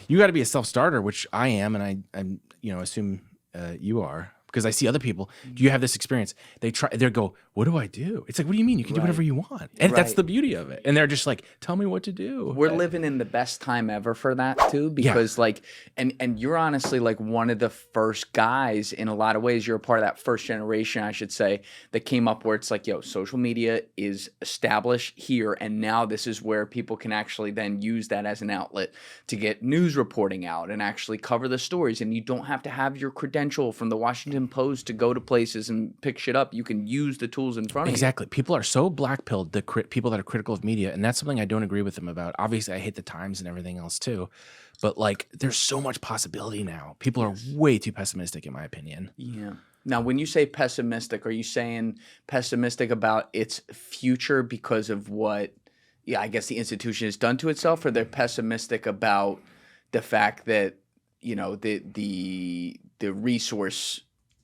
You got to be a self-starter, which I am, and I'm assume you are. Because I see other people, do you have this experience? They go, what do I do? It's like, what do you mean? You can do whatever you want. And that's the beauty of it. And they're just like, tell me what to do. We're living in the best time ever for that too, because and you're honestly like one of the first guys in a lot of ways. You're a part of that first generation, I should say, that came up where it's like, yo, social media is established here. And now this is where people can actually then use that as an outlet to get news reporting out and actually cover the stories. And you don't have to have your credential from the Washington Post to go to places and pick shit up. You can use the tools in front of you. Exactly. People are so black-pilled, people that are critical of media, and that's something I don't agree with them about. Obviously, I hate the Times and everything else too, but like there's so much possibility now. People are way too pessimistic, in my opinion. Yeah. Now, when you say pessimistic, are you saying pessimistic about its future because of what, I guess the institution has done to itself, or they're pessimistic about the fact that, the resource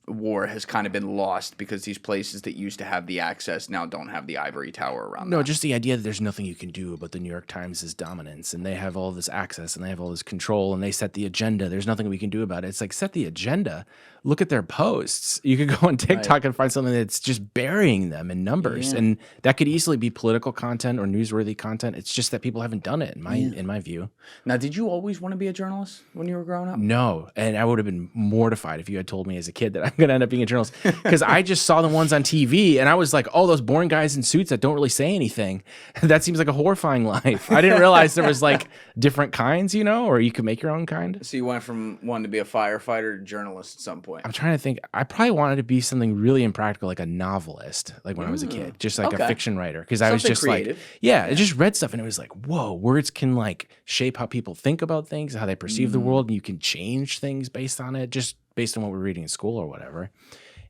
war has kind of been lost because these places that used to have the access now don't have the ivory tower around them? Just the idea that there's nothing you can do about the New York Times' dominance, and they have all this access and they have all this control and they set the agenda. There's nothing we can do about it. It's like, set the agenda. Look at their posts. You could go on TikTok and find something that's just burying them in numbers. Yeah. And that could easily be political content or newsworthy content. It's just that people haven't done it in my view. Now, did you always want to be a journalist when you were growing up? No. And I would have been mortified if you had told me as a kid that I'm going to end up being a journalist, because I just saw the ones on TV and I was like, oh, those boring guys in suits that don't really say anything. That seems like a horrifying life. I didn't realize there was like different kinds, or you could make your own kind. So you went from wanting to be a firefighter to journalist at some point. I'm trying to think. I probably wanted to be something really impractical, like a novelist, like when I was a kid, just like a fiction writer. Because I was just creative. I just read stuff and it was like, whoa, words can like shape how people think about things, how they perceive the world, and you can change things based on it, just based on what we're reading in school or whatever.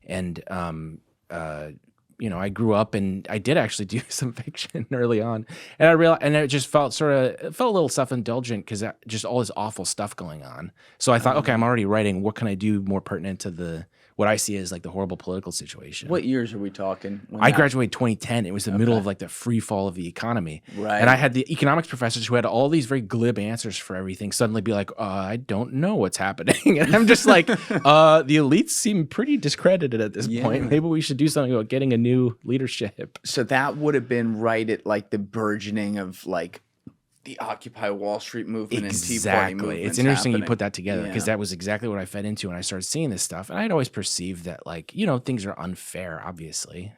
And I grew up and I did actually do some fiction early on, and I realized, and it just felt a little self-indulgent because just all this awful stuff going on. So I thought, okay, I'm already writing. What can I do more pertinent to what I see as like the horrible political situation? What years are we talking? I graduated 2010. It was the middle of like the free fall of the economy. Right. And I had the economics professors who had all these very glib answers for everything suddenly be like, I don't know what's happening. And I'm just like, the elites seem pretty discredited at this point. Maybe we should do something about getting a new leadership. So that would have been right at like the burgeoning of like the Occupy Wall Street movement and Tea Party movement. It's interesting you put that together, because that was exactly what I fed into when I started seeing this stuff. And I'd always perceived that, like, things are unfair, obviously.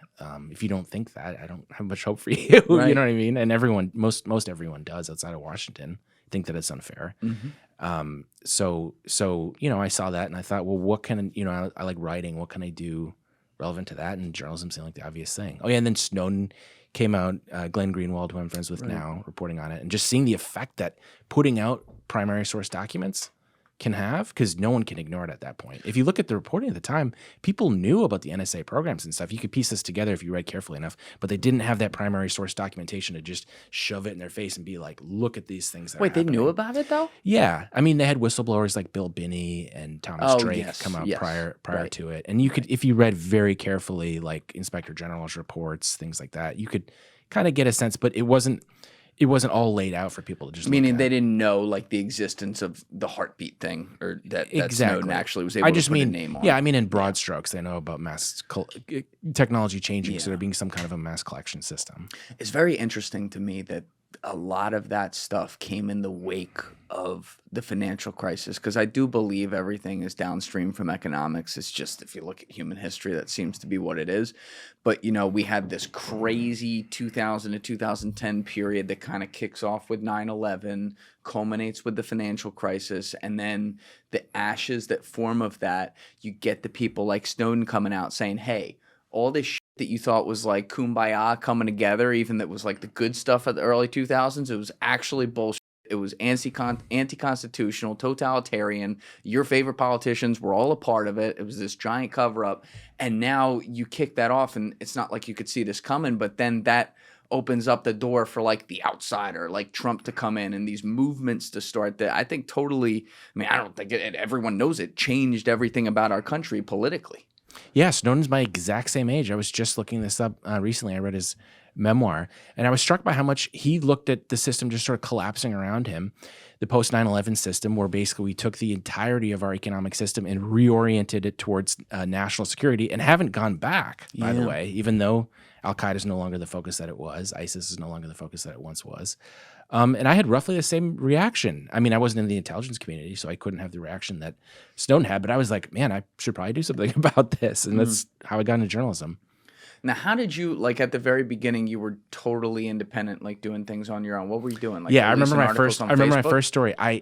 If you don't think that, I don't have much hope for you. Right. You know what I mean? And everyone, most everyone does outside of Washington, think that it's unfair. Mm-hmm. So I saw that and I thought, well, what can, I like writing. What can I do relevant to that? And journalism seemed like the obvious thing. Oh yeah, and then Snowden came out, Glenn Greenwald, who I'm friends with now, reporting on it, and just seeing the effect that putting out primary source documents can have, because no one can ignore it at that point. If you look at the reporting at the time, people knew about the NSA programs and stuff. You could piece this together if you read carefully enough, but they didn't have that primary source documentation to just shove it in their face and be like, look at these things that are happening. They knew about it though? Yeah. I mean, they had whistleblowers like Bill Binney and Thomas Drake come out prior to it. And you could, if you read very carefully, like Inspector General's reports, things like that, you could kind of get a sense, but it wasn't all laid out for people to just meaning they didn't know like the existence of the heartbeat thing, or that Snowden actually was able to put a name on. Yeah, I mean in broad strokes, they know about mass technology changing, so there being some kind of a mass collection system. It's very interesting to me that a lot of that stuff came in the wake of the financial crisis, because I do believe everything is downstream from economics. It's just, if you look at human history, that seems to be what it is. But, we had this crazy 2000 to 2010 period that kind of kicks off with 9/11, culminates with the financial crisis, and then the ashes that form of that, you get the people like Snowden coming out saying, hey, all this shit that you thought was like kumbaya coming together, even that was like the good stuff of the early 2000s, it was actually bullshit. It was anti-constitutional, totalitarian. Your favorite politicians were all a part of it. It was this giant cover-up. And now you kick that off, and it's not like you could see this coming, but then that opens up the door for like the outsider, like Trump, to come in and these movements to start that I think totally, I don't think everyone knows it, changed everything about our country politically. Yeah, Snowden's my exact same age. I was just looking this up recently. I read his memoir. And I was struck by how much he looked at the system just sort of collapsing around him. The post 9/11 system, where basically we took the entirety of our economic system and reoriented it towards national security, and haven't gone back, by the way, even though Al-Qaeda is no longer the focus that it was. ISIS is no longer the focus that it once was. And I had roughly the same reaction. I mean, I wasn't in the intelligence community, so I couldn't have the reaction that Snowden had, but I was like, man, I should probably do something about this. And that's how I got into journalism. Now, how did you, like at the very beginning, you were totally independent, like doing things on your own. What were you doing? Like I remember my first story. I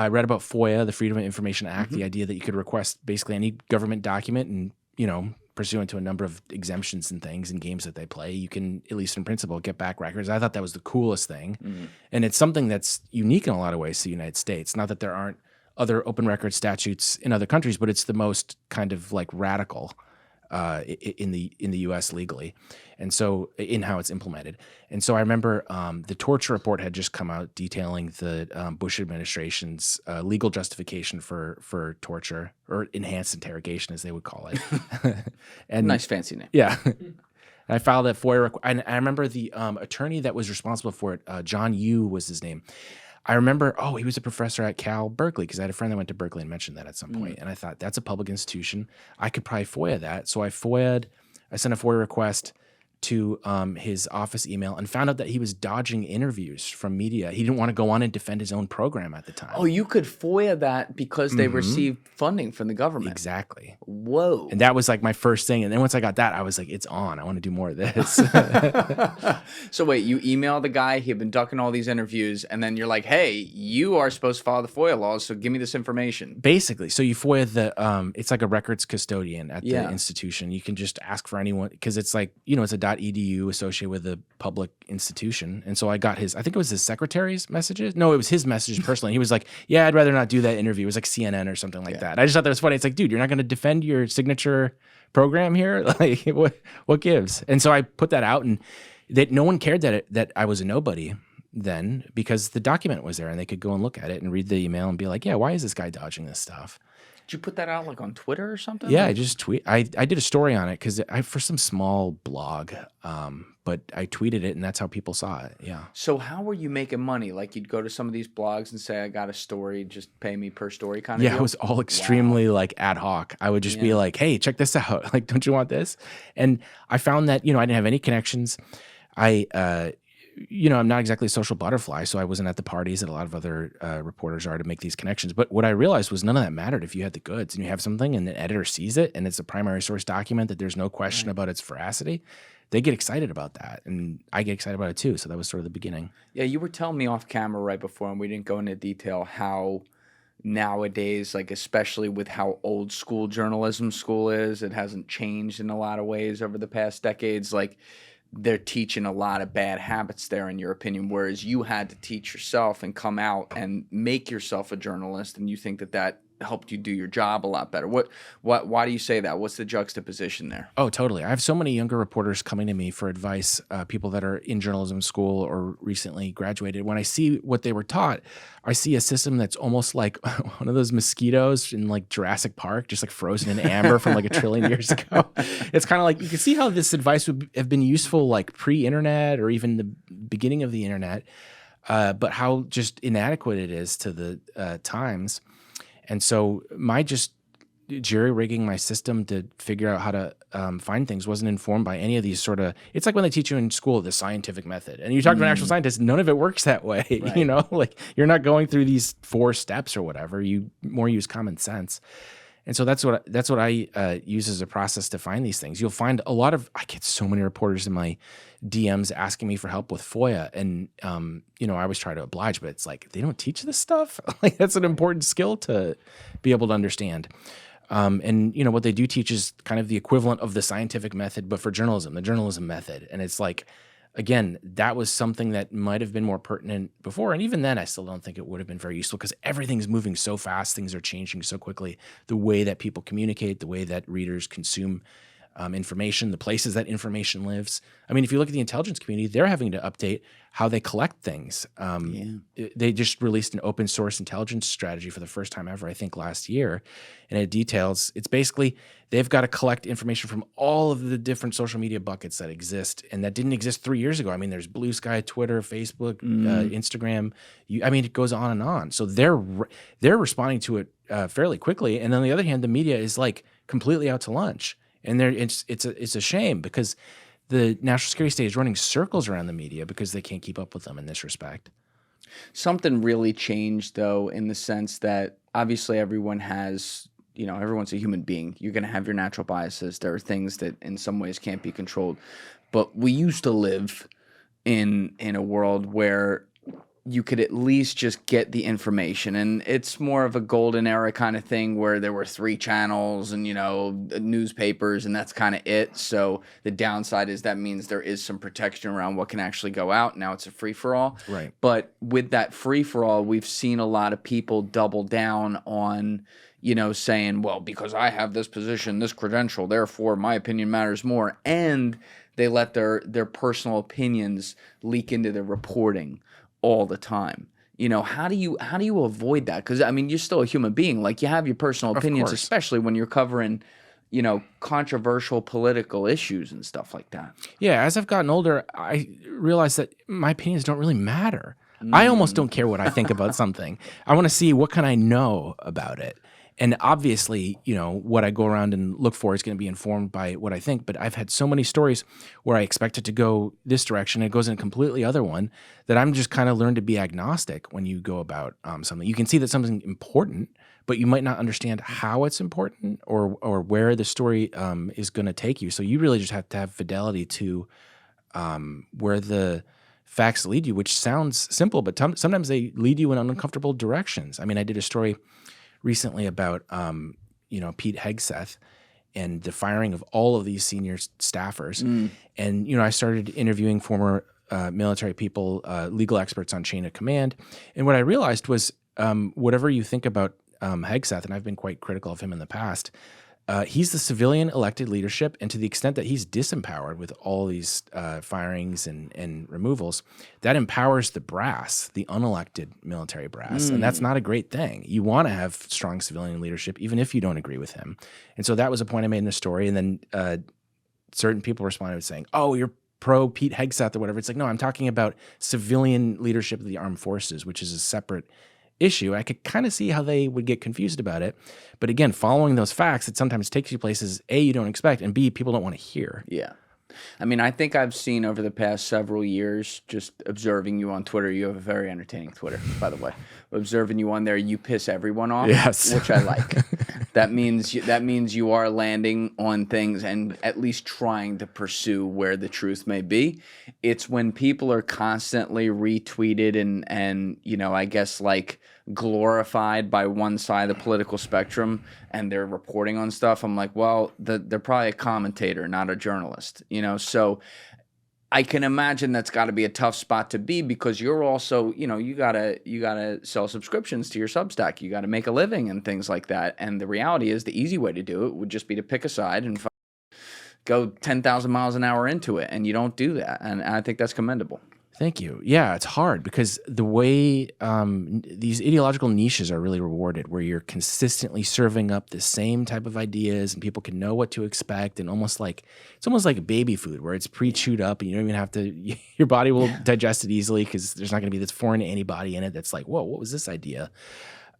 read about FOIA, the Freedom of Information Act, the idea that you could request basically any government document, and, you know, pursuant to a number of exemptions and things and games that they play, you can, at least in principle, get back records. I thought that was the coolest thing. And it's something that's unique in a lot of ways to the United States. Not that there aren't other open record statutes in other countries, but it's the most kind of like radical in the U.S. legally, and so in how it's implemented. And so I remember the torture report had just come out detailing the Bush administration's legal justification for torture, or enhanced interrogation, as they would call it. And nice fancy name. Yeah. I filed a FOIA and I remember the attorney that was responsible for it, John Yu was his name. I remember, he was a professor at Cal Berkeley, because I had a friend that went to Berkeley and mentioned that at some point. And I thought, that's a public institution. I could probably FOIA that. So I sent a FOIA request to his office email and found out that he was dodging interviews from media. He didn't want to go on and defend his own program at the time. Oh, you could FOIA that because they received funding from the government. Exactly. Whoa. And that was like my first thing. And then once I got that, I was like, it's on. I want to do more of this. So wait, you email the guy, he'd been ducking all these interviews, and then you're like, hey, you are supposed to follow the FOIA laws, so give me this information. Basically. So you FOIA the, it's like a records custodian at the institution. You can just ask for anyone, because it's like, you know, it's a .edu associated with a public institution. And so I got his, I think it was his secretary's messages. No, it was his messages personally. He was like, yeah, I'd rather not do that interview. It was like CNN or something like that. I just thought that was funny. It's like, dude, you're not going to defend your signature program here? Like, what gives? And so I put that out, and that no one cared that I was a nobody then, because the document was there and they could go and look at it and read the email and be like, yeah, why is this guy dodging this stuff? Did you put that out like on Twitter or something? Yeah, I just I did a story on it because for some small blog, but I tweeted it and that's how people saw it. Yeah. So how were you making money? Like you'd go to some of these blogs and say, I got a story, just pay me per story kind of deal? Yeah, it was all extremely like ad hoc. I would just be like, hey, check this out. Like, don't you want this? And I found that, you know, I didn't have any connections. You know, I'm not exactly a social butterfly, so I wasn't at the parties that a lot of other reporters are to make these connections. But what I realized was none of that mattered if you had the goods and you have something and the editor sees it and it's a primary source document that there's no question about its veracity. They get excited about that, and I get excited about it too. So that was sort of the beginning. Yeah, you were telling me off camera right before, and we didn't go into detail, how nowadays, like especially with how old school journalism school is, it hasn't changed in a lot of ways over the past decades. Like, they're teaching a lot of bad habits there, in your opinion, whereas you had to teach yourself and come out and make yourself a journalist, and you think that helped you do your job a lot better. Why do you say that? What's the juxtaposition there? Oh, totally. I have so many younger reporters coming to me for advice, people that are in journalism school or recently graduated. When I see what they were taught, I see a system that's almost like one of those mosquitoes in like Jurassic Park, just like frozen in amber from like a trillion years ago. It's kind of like, you can see how this advice would have been useful like pre-internet or even the beginning of the internet, but how just inadequate it is to the times. And so my just jerry-rigging my system to figure out how to find things wasn't informed by any of these sort of, it's like when they teach you in school the scientific method. And you talk to an actual scientist, none of it works that way. Right. You know, like you're not going through these 4 steps or whatever. You more use common sense. And so that's what I use as a process to find these things. You'll find I get so many reporters in my DMs asking me for help with FOIA. And, you know, I always try to oblige, but it's like, they don't teach this stuff. Like that's an important skill to be able to understand. And, you know, what they do teach is kind of the equivalent of the scientific method, but for journalism, the journalism method. And it's like, again, that was something that might have been more pertinent before. And even then, I still don't think it would have been very useful because everything's moving so fast. Things are changing so quickly. The way that people communicate, the way that readers consume information, the places that information lives. I mean, if you look at the intelligence community, they're having to update how they collect things. They just released an open source intelligence strategy for the first time ever, I think last year. And it details, it's basically, they've got to collect information from all of the different social media buckets that exist and that didn't exist 3 years ago. I mean, there's Blue Sky, Twitter, Facebook, Instagram. I mean, it goes on and on. So they're responding to it fairly quickly. And on the other hand, the media is like completely out to lunch. And it's a shame because the national security state is running circles around the media because they can't keep up with them in this respect. Something really changed, though, in the sense that obviously everyone has, everyone's a human being. You're going to have your natural biases. There are things that in some ways can't be controlled. But we used to live in a world where you could at least just get the information. And it's more of a golden era kind of thing where there were 3 channels and, newspapers, and that's kind of it. So the downside is that means there is some protection around what can actually go out. Now it's a free-for-all. Right. But with that free-for-all, we've seen a lot of people double down on, saying, well, because I have this position, this credential, therefore my opinion matters more. And they let their personal opinions leak into their reporting all the time. How do you avoid that? Because I mean, you're still a human being. Like, you have your personal opinions, especially when you're covering, controversial political issues and stuff like that. Yeah, as I've gotten older, I realize that my opinions don't really matter. I almost don't care what I think about something. I want to see what can I know about it. And obviously, what I go around and look for is going to be informed by what I think. But I've had so many stories where I expect it to go this direction, and it goes in a completely other one, that I'm just kind of learned to be agnostic when you go about something. You can see that something's important, but you might not understand how it's important or where the story is going to take you. So you really just have to have fidelity to where the facts lead you, which sounds simple, but sometimes they lead you in uncomfortable directions. I mean, I did a story recently about Pete Hegseth and the firing of all of these senior staffers. And I started interviewing former military people, legal experts on chain of command. And what I realized was whatever you think about Hegseth, and I've been quite critical of him in the past, he's the civilian elected leadership, and to the extent that he's disempowered with all these firings and removals, that empowers the brass, the unelected military brass, and that's not a great thing. You want to have strong civilian leadership, even if you don't agree with him. And so that was a point I made in the story, and then certain people responded with saying, oh, you're pro Pete Hegseth or whatever. It's like, no, I'm talking about civilian leadership of the armed forces, which is a separate issue. I could kind of see how they would get confused about it. But again, following those facts, it sometimes takes you places, A, you don't expect, and B, people don't want to hear. Yeah. I mean, I think I've seen over the past several years, just observing you on Twitter, you have a very entertaining Twitter, by the way. Observing you on there, you piss everyone off, yes, which I like. That means you are landing on things and at least trying to pursue where the truth may be. It's when people are constantly retweeted and I guess like glorified by one side of the political spectrum and they're reporting on stuff. I'm like, well, they're probably a commentator, not a journalist, so I can imagine that's got to be a tough spot to be because you're also, you gotta sell subscriptions to your Substack. You got to make a living and things like that. And the reality is the easy way to do it would just be to pick a side and go 10,000 miles an hour into it. And you don't do that. And I think that's commendable. Thank you. Yeah, it's hard because the way these ideological niches are really rewarded, where you're consistently serving up the same type of ideas and people can know what to expect, and it's almost like baby food where it's pre-chewed up and you don't even have to, your body will digest it easily because there's not going to be this foreign antibody in it that's like, whoa, what was this idea?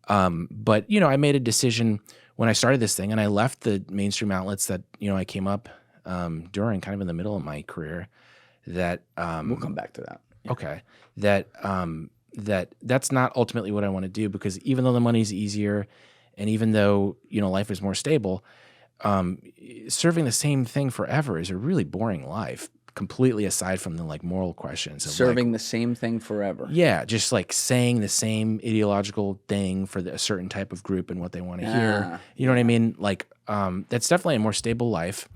But I made a decision when I started this thing and I left the mainstream outlets that, I came up during kind of in the middle of my career that we'll come back to that. Yeah. Okay. That's not ultimately what I want to do because even though the money's easier and even though, life is more stable, serving the same thing forever is a really boring life, completely aside from the moral questions. Of serving the same thing forever. Yeah. Just saying the same ideological thing for a certain type of group and what they want to hear. You know what I mean? That's definitely a more stable life.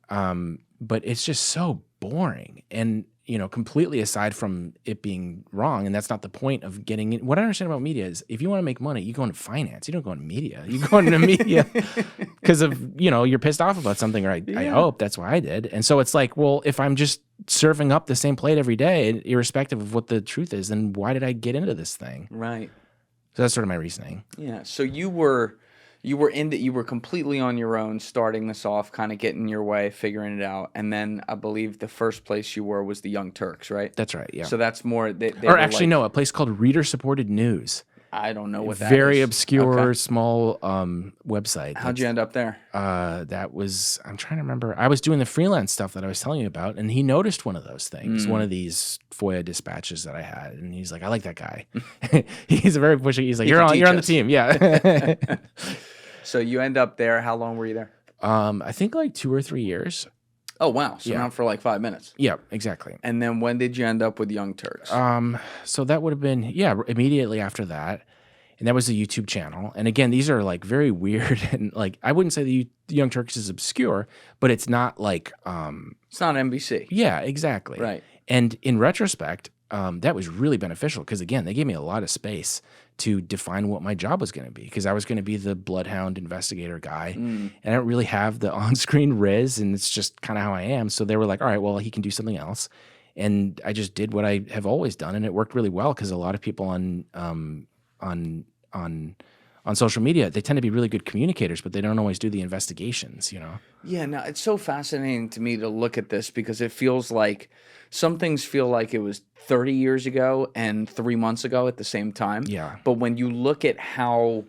But it's just so boring. And, completely aside from it being wrong, and that's not the point of getting in. What I understand about media is if you want to make money, you go into finance. You don't go into media. You go into media because of, you're pissed off about something, or I hope that's why I did. And so it's like, well, if I'm just serving up the same plate every day, irrespective of what the truth is, then why did I get into this thing? Right. So that's sort of my reasoning. Yeah. So you were completely on your own, starting this off, kind of getting your way, figuring it out, and then I believe the first place you were was the Young Turks, right? That's right. Yeah. So that's more. Or actually, no, a place called Reader Supported News. I don't know what that Very is. obscure, small website. How'd you end up there? That was, I'm trying to remember. I was doing the freelance stuff that I was telling you about, and he noticed one of those things, one of these FOIA dispatches that I had, and he's like, I like that guy. He's a very pushy. He's like, you're on the team. Yeah. So you end up there. How long were you there? I think like 2 or 3 years. Oh, wow. So not for like 5 minutes. Yeah, exactly. And then when did you end up with Young Turks? So that would have been, immediately after that. And that was a YouTube channel. And again, these are like very weird. And like, I wouldn't say the Young Turks is obscure, but it's not like... it's not NBC. Yeah, exactly. Right. And in retrospect, that was really beneficial because, again, they gave me a lot of space to define what my job was going to be, because I was going to be the bloodhound investigator guy. And I don't really have the on-screen riz, and it's just kind of how I am. So they were like, all right, well, he can do something else. And I just did what I have always done, and it worked really well because a lot of people on social media, they tend to be really good communicators, but they don't always do the investigations, Yeah, no, it's so fascinating to me to look at this because it feels like some things feel like it was 30 years ago and 3 months ago at the same time. Yeah. But when you look at how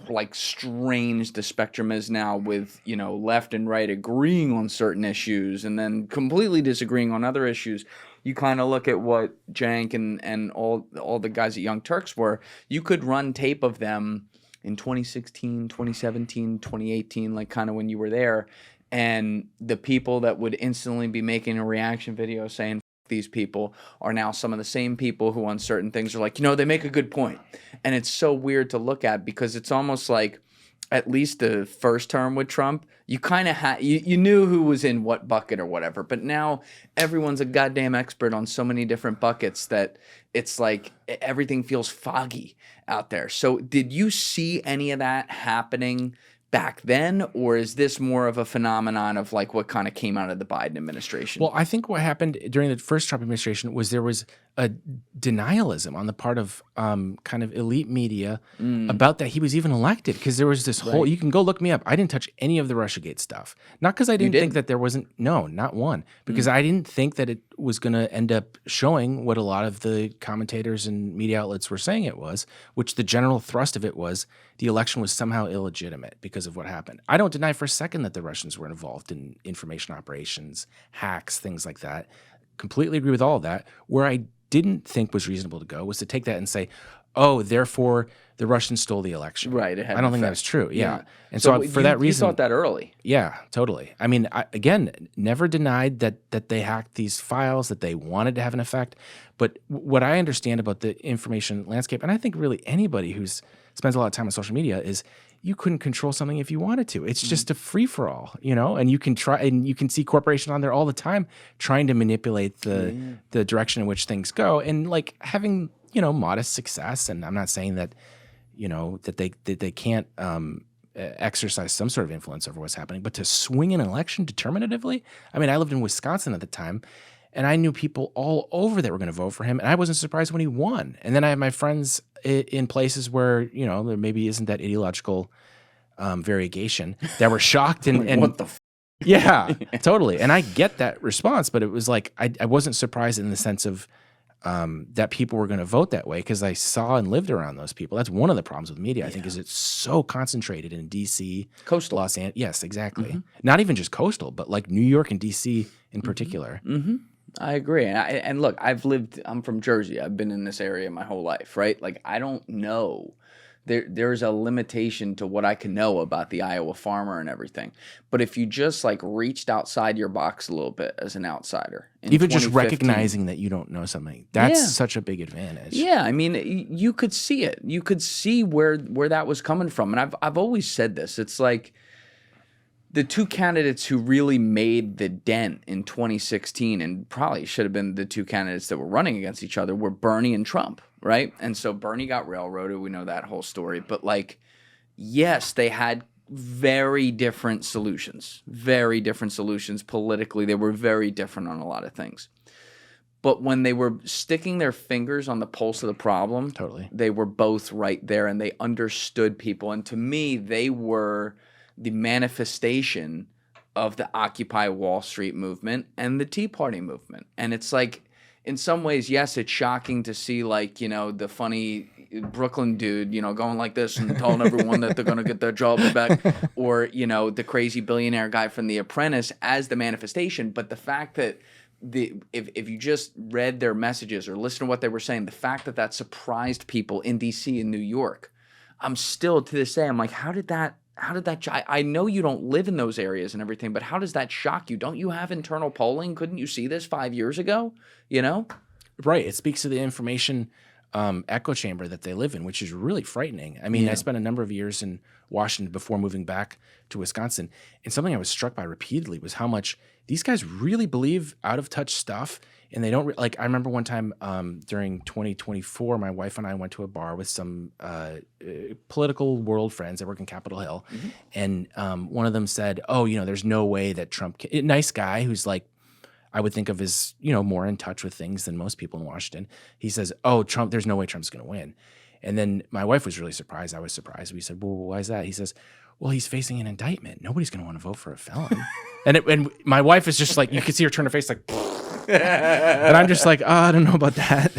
like strange the spectrum is now with, left and right agreeing on certain issues and then completely disagreeing on other issues, you kind of look at what Jank and all the guys at Young Turks were. You could run tape of them in 2016, 2017, 2018, like kind of when you were there, and the people that would instantly be making a reaction video saying, these people are now some of the same people who on certain things are like, they make a good point. And it's so weird to look at because it's almost like at least the first term with Trump, you kind of had, you knew who was in what bucket or whatever. But now everyone's a goddamn expert on so many different buckets that it's like everything feels foggy out there. So did you see any of that happening back then, or is this more of a phenomenon of like what kind of came out of the Biden administration? Well, I think what happened during the first Trump administration was there was a denialism on the part of kind of elite media about that he was even elected, because there was this whole, you can go look me up, I didn't touch any of the Russiagate stuff. Not because I didn't think that there wasn't, no, not one, because I didn't think that it was going to end up showing what a lot of the commentators and media outlets were saying it was, which the general thrust of it was the election was somehow illegitimate because of what happened. I don't deny for a second that the Russians were involved in information operations, hacks, things like that. Completely agree with all of that. Where I didn't think was reasonable to go was to take that and say, oh, therefore the Russians stole the election. Right. I don't think that was true. Yeah. And so for that reason. You thought that early. Yeah, totally. I mean, again, never denied that they hacked these files, that they wanted to have an effect. But what I understand about the information landscape, and I think really anybody who's spends a lot of time on social media, is you couldn't control something if you wanted to. It's just a free-for-all, and you can try, and you can see corporations on there all the time trying to manipulate the direction in which things go, and like having, modest success. And I'm not saying that, that they can't exercise some sort of influence over what's happening, but to swing an election determinatively. I mean, I lived in Wisconsin at the time, and I knew people all over that were going to vote for him, and I wasn't surprised when he won. And then I have my friends in places where, there maybe isn't that ideological variegation that were shocked and what the yeah, totally. And I get that response, but it was like I wasn't surprised in the sense of that people were going to vote that way, because I saw and lived around those people. That's one of the problems with media, I think, is it's so concentrated in D.C., coastal, Los Angeles. Yes, exactly. Not even just coastal, but like New York and D.C. in particular. I agree. And look, I'm from Jersey. I've been in this area my whole life, right? Like, I don't know. There's a limitation to what I can know about the Iowa farmer and everything. But if you just like reached outside your box a little bit as an outsider, even just recognizing that you don't know something, that's such a big advantage. Yeah, I mean, you could see it. You could see where that was coming from. And I've always said this. It's like the two candidates who really made the dent in 2016, and probably should have been the two candidates that were running against each other, were Bernie and Trump, right? And so Bernie got railroaded. We know that whole story. But like, yes, they had very different solutions politically. They were very different on a lot of things. But when they were sticking their fingers on the pulse of the problem, Totally. they were both right there, and they understood people. And to me, they were the manifestation of the Occupy Wall Street movement and the Tea Party movement. And it's like, in some ways, yes, it's shocking to see, like, you know, the funny Brooklyn dude, you know, going like this and telling everyone that they're going to get their jobs back, or, you know, the crazy billionaire guy from The Apprentice as the manifestation. But the fact that if you just read their messages or listen to what they were saying, the fact that that surprised people in DC and New York, I'm still to this day, I'm like, how did that I know you don't live in those areas and everything, but how does that shock you? Don't you have internal polling? Couldn't you see this 5 years ago? You know? Right. It speaks to the information echo chamber that they live in, which is really frightening. I mean, I spent a number of years in Washington before moving back to Wisconsin, and something I was struck by repeatedly was how much these guys really believe out-of-touch stuff, and they don't like. I remember one time during 2024, my wife and I went to a bar with some political world friends that work in Capitol Hill, and one of them said, "Oh, you know, there's no way that Trump." Nice guy who's like, I would think of as, you know, more in touch with things than most people in Washington. He says, "Oh, Trump, there's no way Trump's going to win." And then my wife was really surprised. I was surprised. We said, "Well, why is that?" He says, "Well, he's facing an indictment. Nobody's going to want to vote for a felon." and my wife is just like, you could see her turn her face like, and I'm just like, oh, I don't know about that.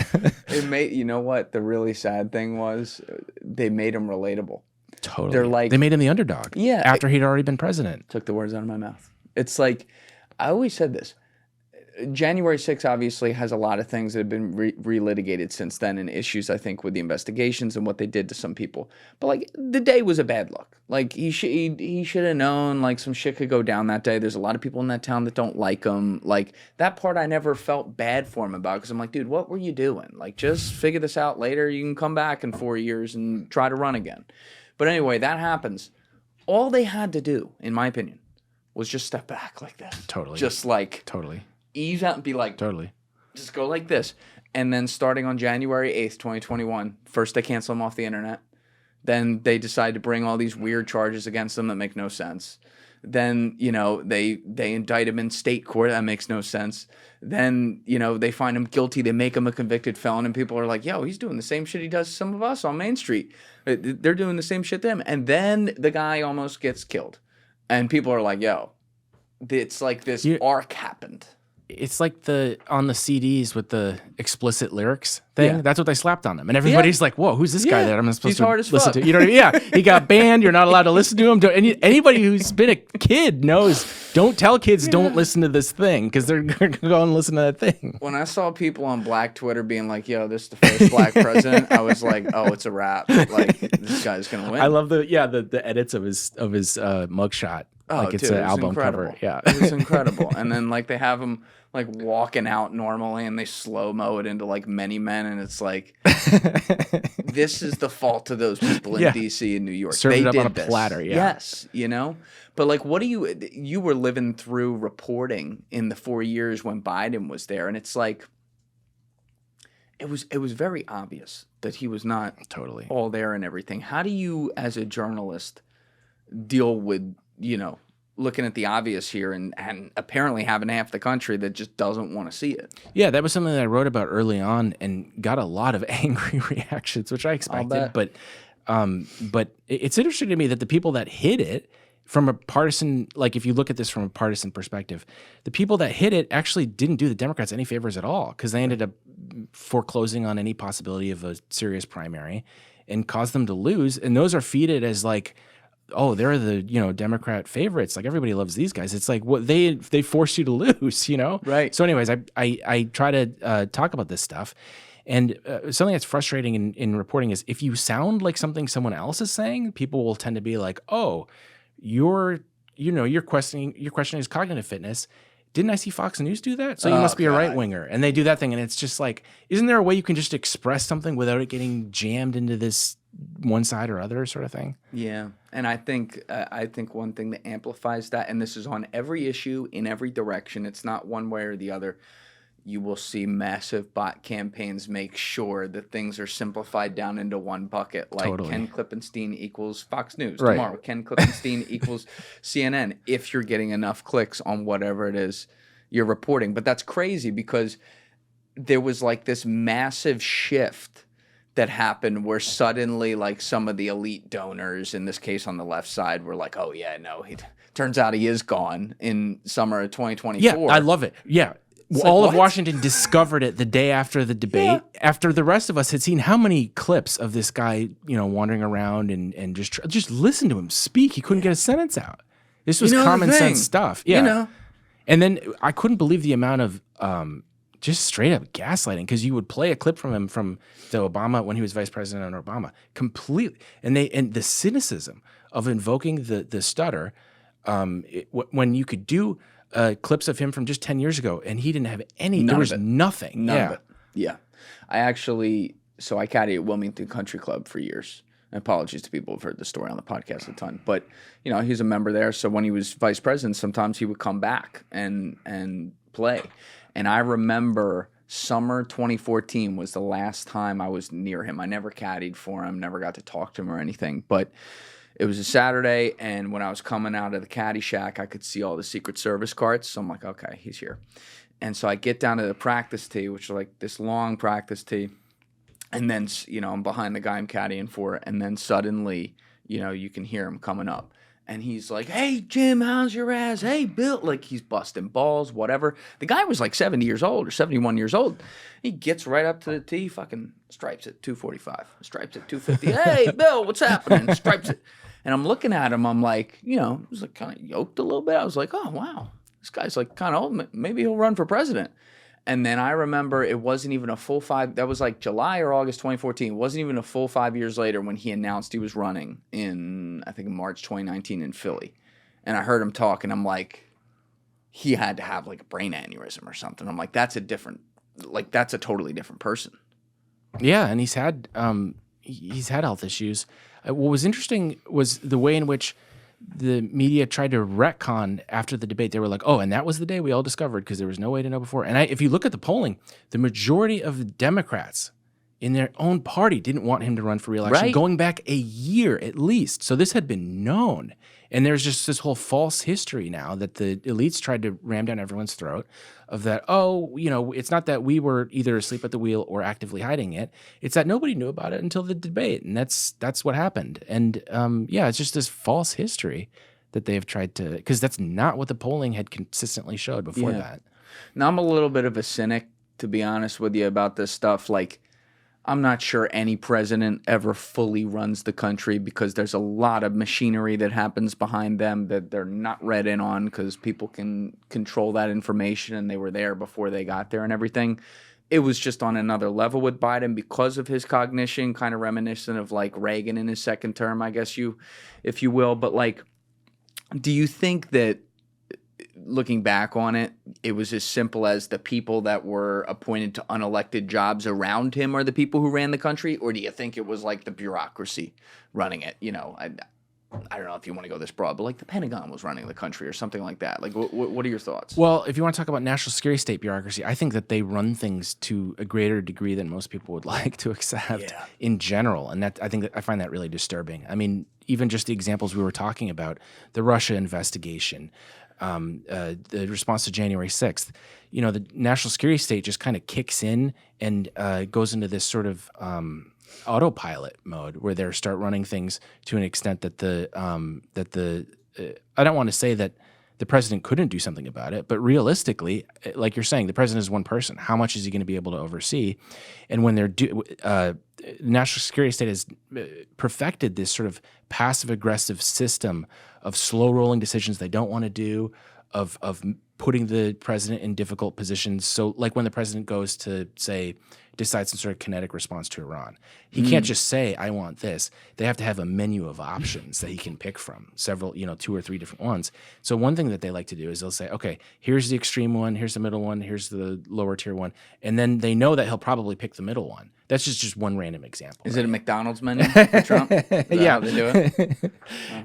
You know what? The really sad thing was they made him relatable. Totally. They're like, they made him the underdog. Yeah. After he'd already been president. Took the words out of my mouth. It's like, I always said this. January 6th obviously has a lot of things that have been relitigated since then, and issues, I think, with the investigations and what they did to some people. But like, the day was a bad look. Like, he should have known, like, some shit could go down that day. There's a lot of people in that town that don't like him. Like, that part I never felt bad for him about, because I'm like, dude, what were you doing? Like, just figure this out later. You can come back in 4 years and try to run again. But anyway, that happens. All they had to do, in my opinion, was just step back like this. Totally. Just like... Totally. Ease out and be like, totally, just go like this. And then starting on January 8th, 2021, first they cancel him off the internet. Then they decide to bring all these weird charges against him that make no sense. Then, you know, they indict him in state court. That makes no sense. Then, you know, they find him guilty. They make him a convicted felon. And people are like, yo, he's doing the same shit he does to some of us on Main Street. They're doing the same shit to him. And then the guy almost gets killed. And people are like, yo, it's like this arc happened. It's like on the CDs with the explicit lyrics thing. Yeah. That's what they slapped on them. And everybody's like, whoa, who's this guy that I'm supposed He's to hard as listen fuck. to? You know what I mean? Yeah. He got banned. You're not allowed to listen to him. Anybody who's been a kid knows, don't tell kids don't listen to this thing, because they're going to go and listen to that thing. When I saw people on Black Twitter being like, yo, this is the first black president, I was like, oh, it's a wrap. Like, this guy's going to win. I love the edits of his mugshot. Oh, like it's dude, an album cover. Yeah. It was incredible. And then like they have him like walking out normally, and they slow-mo it into like Many Men, and it's like, this is the fault of those people in DC and New York. Served they it up did on a this. platter, yeah. Yes, you know? But like, what do you were living through reporting in the 4 years when Biden was there, and it's like, it was very obvious that he was not totally all there and everything. How do you, as a journalist, deal with, you know, looking at the obvious here and apparently having half the country that just doesn't want to see it? Yeah, that was something that I wrote about early on and got a lot of angry reactions, which I expected. But it's interesting to me that the people that hid it from a partisan, like if you look at this from a partisan perspective, the people that hid it actually didn't do the Democrats any favors at all, because they ended up foreclosing on any possibility of a serious primary and caused them to lose. And those are feeded as like, oh, they're the, you know, Democrat favorites. Like, everybody loves these guys. It's like, what they force you to lose, you know? Right. So anyways, I try to talk about this stuff. And something that's frustrating in reporting is if you sound like something someone else is saying, people will tend to be like, oh, you're questioning his cognitive fitness. Didn't I see Fox News do that? So you must be a right winger. And they do that thing. And it's just like, isn't there a way you can just express something without it getting jammed into this one side or other sort of thing. Yeah, and I think one thing that amplifies that, and this is on every issue in every direction, it's not one way or the other. You will see massive bot campaigns make sure that things are simplified down into one bucket. Like Totally. Ken Klippenstein equals Fox News Right. tomorrow. Ken Klippenstein equals CNN. If you're getting enough clicks on whatever it is you're reporting, but that's crazy because there was like this massive shift that happened where suddenly like some of the elite donors, in this case on the left side, were like, oh yeah, no, turns out he is gone in summer of 2024. Yeah, I love it. Yeah. It's All like, of what? Washington discovered it the day after the debate, after the rest of us had seen how many clips of this guy, wandering around and just listen to him speak. He couldn't get a sentence out. This was common sense stuff. Yeah. And then I couldn't believe the amount of just straight up gaslighting, because you would play a clip from him from the Obama when he was vice president under Obama, completely, and the cynicism of invoking the stutter, when you could do clips of him from just 10 years ago, and he didn't have any. There was nothing. None of it. Yeah, I caddied at Wilmington Country Club for years. Apologies to people who've heard the story on the podcast a ton, but he's a member there. So when he was vice president, sometimes he would come back and play. And I remember summer 2014 was the last time I was near him. I never caddied for him, never got to talk to him or anything. But it was a Saturday, and when I was coming out of the caddy shack, I could see all the Secret Service carts. So I'm like, okay, he's here. And so I get down to the practice tee, which is like this long practice tee. And then, I'm behind the guy I'm caddying for. And then suddenly, you can hear him coming up. And he's like, hey, Jim, how's your ass? Hey, Bill. Like, he's busting balls, whatever. The guy was like 70 years old or 71 years old. He gets right up to the tee, fucking stripes at 245, stripes at 250. Hey, Bill, what's happening? Stripes it. And I'm looking at him. I'm like, I was like kind of yoked a little bit. I was like, oh, wow. This guy's like kind of old. Maybe he'll run for president. And then I remember it wasn't even a full 5. That was like July or August 2014. It wasn't even a full 5 years later when he announced he was running in, I think, March 2019 in Philly. And I heard him talk, and I'm like, he had to have like a brain aneurysm or something. I'm like, that's a totally different person. Yeah, and he's had health issues. What was interesting was the way in which the media tried to retcon after the debate. They were like, oh, and that was the day we all discovered, because there was no way to know before. And if you look at the polling, the majority of Democrats in their own party didn't want him to run for re-election, going back a year at least. So this had been known. And there's just this whole false history now that the elites tried to ram down everyone's throat of that, it's not that we were either asleep at the wheel or actively hiding it. It's that nobody knew about it until the debate. And that's what happened. And it's just this false history that they've tried to, because that's not what the polling had consistently showed before that. Now, I'm a little bit of a cynic, to be honest with you, about this stuff. Like, I'm not sure any president ever fully runs the country, because there's a lot of machinery that happens behind them that they're not read in on, because people can control that information, and they were there before they got there and everything. It was just on another level with Biden because of his cognition, kind of reminiscent of like Reagan in his second term, I guess if you will. But like, do you think that, looking back on it, it was as simple as the people that were appointed to unelected jobs around him are the people who ran the country? Or do you think it was like the bureaucracy running it? I don't know if you want to go this broad, but like the Pentagon was running the country or something like that. Like, what are your thoughts? Well, if you want to talk about national security state bureaucracy, I think that they run things to a greater degree than most people would like to accept in general. And I find that really disturbing. I mean, even just the examples we were talking about, the Russia investigation, the response to January 6th, the national security state just kind of kicks in and goes into this sort of autopilot mode where they start running things to an extent that I don't want to say that the president couldn't do something about it, but realistically, like you're saying, the president is one person. How much is he going to be able to oversee? And when national security state has perfected this sort of passive aggressive system of slow rolling decisions they don't want to do, of putting the president in difficult positions. So like when the president goes to say decide some sort of kinetic response to Iran, he can't just say, I want this. They have to have a menu of options that he can pick from, several, 2 or 3 different ones. So one thing that they like to do is they'll say, okay, here's the extreme one, here's the middle one, here's the lower tier one. And then they know that he'll probably pick the middle one. That's just one random example. Is it a McDonald's menu for Trump? Is that how they do it?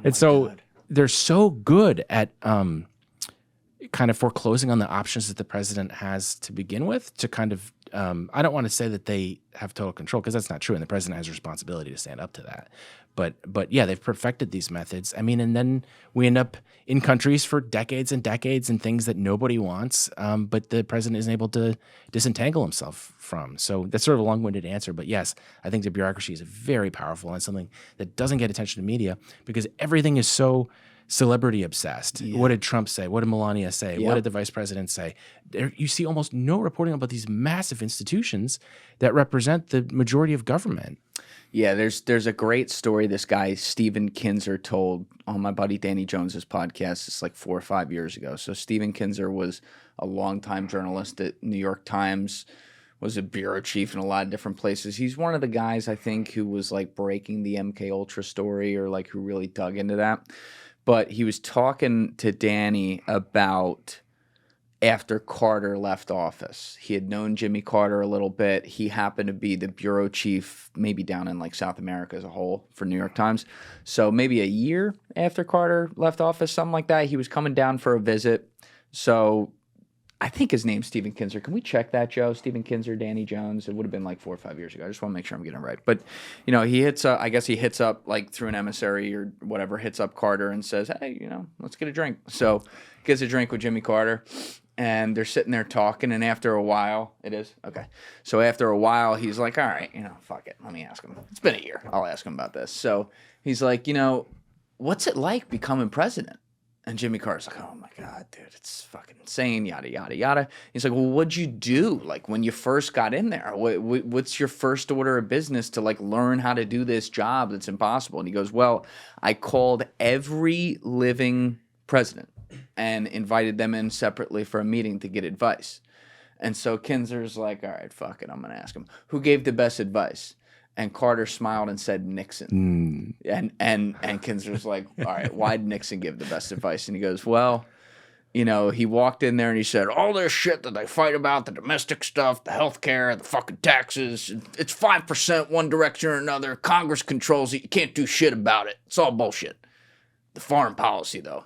And so they're so good at kind of foreclosing on the options that the president has to begin with to kind of, I don't want to say that they have total control because that's not true. And the president has a responsibility to stand up to that. But yeah, they've perfected these methods. I mean, and then we end up in countries for decades and decades and things that nobody wants, but the president isn't able to disentangle himself from. So that's sort of a long-winded answer. But yes, I think the bureaucracy is very powerful and something that doesn't get attention in media because everything is so celebrity obsessed. Yeah. What did Trump say? What did Melania say? Yep. What did the vice president say? You see almost no reporting about these massive institutions that represent the majority of government. Yeah, there's a great story this guy, Stephen Kinzer, told on my buddy Danny Jones's podcast. It's like 4 or 5 years ago. So Stephen Kinzer was a longtime journalist at New York Times, was a bureau chief in a lot of different places. He's one of the guys, I think, who was like breaking the MK Ultra story or like who really dug into that. But he was talking to Danny about after Carter left office. He had known Jimmy Carter a little bit. He happened to be the bureau chief, maybe down in like South America as a whole for New York Times. So maybe a year after Carter left office, something like that, he was coming down for a visit. So I think his name's Stephen Kinzer. Can we check that, Joe? Stephen Kinzer, Danny Jones. It would have been like 4 or 5 years ago. I just want to make sure I'm getting it right. But, he hits up, I guess he hits up like through an emissary or whatever, hits up Carter and says, hey, let's get a drink. So gets a drink with Jimmy Carter. And they're sitting there talking, and after a while, it is? Okay. So after a while, he's like, all right, fuck it. Let me ask him. It's been a year. I'll ask him about this. So he's like, what's it like becoming president? And Jimmy Carter's like, oh, my God, dude, it's fucking insane, yada, yada, yada. He's like, well, what'd you do, like, when you first got in there? What's your first order of business to, like, learn how to do this job that's impossible? And he goes, well, I called every living president and invited them in separately for a meeting to get advice. And so Kinzer's like, all right, fuck it, I'm going to ask him. Who gave the best advice? And Carter smiled and said Nixon. And Kinzer's like, all right, why did Nixon give the best advice? And he goes, well, he walked in there and he said, all this shit that they fight about, the domestic stuff, the health care, the fucking taxes, it's 5% one direction or another. Congress controls it. You can't do shit about it. It's all bullshit. The foreign policy, though,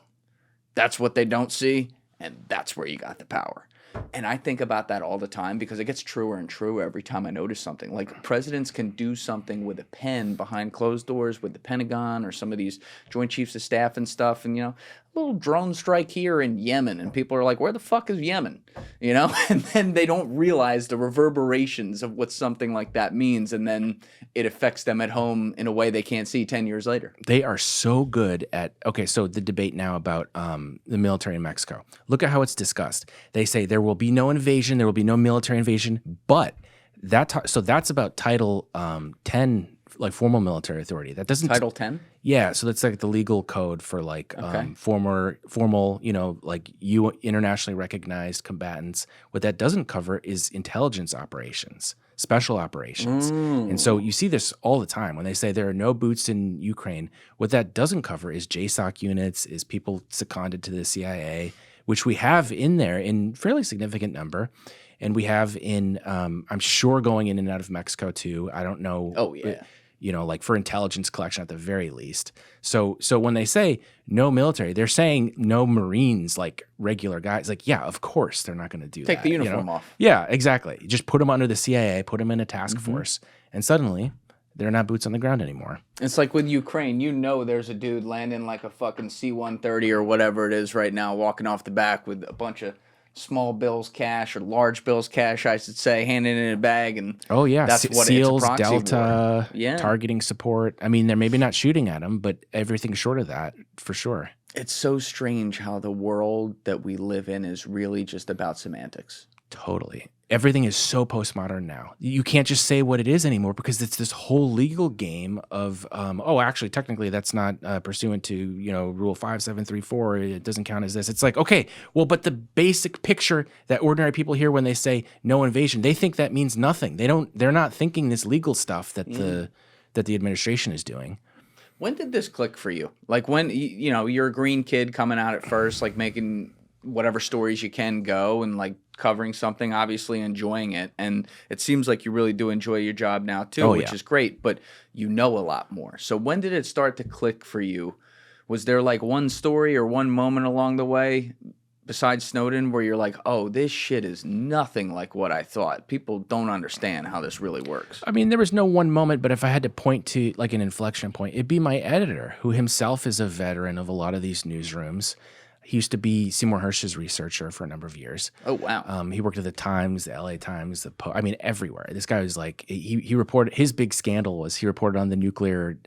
that's what they don't see, and that's where you got the power. And I think about that all the time because it gets truer and truer every time I notice something. Like presidents can do something with a pen behind closed doors with the Pentagon or some of these Joint Chiefs of Staff and stuff. And, a little drone strike here in Yemen. And people are like, where the fuck is Yemen? And then they don't realize the reverberations of what something like that means. And then it affects them at home in a way they can't see 10 years later. They are so good at, so the debate now about the military in Mexico. Look at how it's discussed. They say there will be no invasion, there will be no military invasion, but that's about Title 10, like formal military authority. That doesn't Title 10? Yeah, so that's like the legal code for like formal, like internationally recognized combatants. What that doesn't cover is intelligence operations, special operations. And so you see this all the time when they say there are no boots in Ukraine. What that doesn't cover is JSOC units, is people seconded to the CIA, which we have in there in fairly significant number. And we have in, I'm sure, going in and out of Mexico too. I don't know. Oh, yeah. Like for intelligence collection at the very least. So when they say no military, they're saying no Marines, like regular guys. Like, yeah, of course they're not going to do that. Take the uniform off. Yeah, exactly. Just put them under the CIA, put them in a task force, and suddenly they're not boots on the ground anymore. It's like with Ukraine. There's a dude landing like a fucking C-130 or whatever it is right now, walking off the back with a bunch of small bills cash or large bills cash, I should say, handing in a bag. And that's what SEALs, it's a Delta, targeting support. I mean, they're maybe not shooting at them, but everything short of that, for sure. It's so strange how the world that we live in is really just about semantics. Totally. everything is so postmodern now. You can't just say what it is anymore because it's this whole legal game of, oh, actually, technically, that's not pursuant to, Rule 5734. It doesn't count as this. It's like, okay, well, but the basic picture that ordinary people hear when they say no invasion, they think that means nothing. They're not thinking this legal stuff that the administration is doing. When did this click for you? Like when, you're a green kid coming out at first, like making whatever stories you can go and like covering something, obviously enjoying it. And it seems like you really do enjoy your job now too, which is great, but you know a lot more. So when did it start to click for you? Was there like one story or one moment along the way besides Snowden where you're like, oh, this shit is nothing like what I thought. People don't understand how this really works. I mean, there was no one moment, but if I had to point to like an inflection point, it'd be my editor, who himself is a veteran of a lot of these newsrooms. He used to be Seymour Hersh's researcher for a number of years. Oh, wow. He worked at the Times, the LA Times, everywhere. This guy was like, he reported, his big scandal was he reported on the nuclear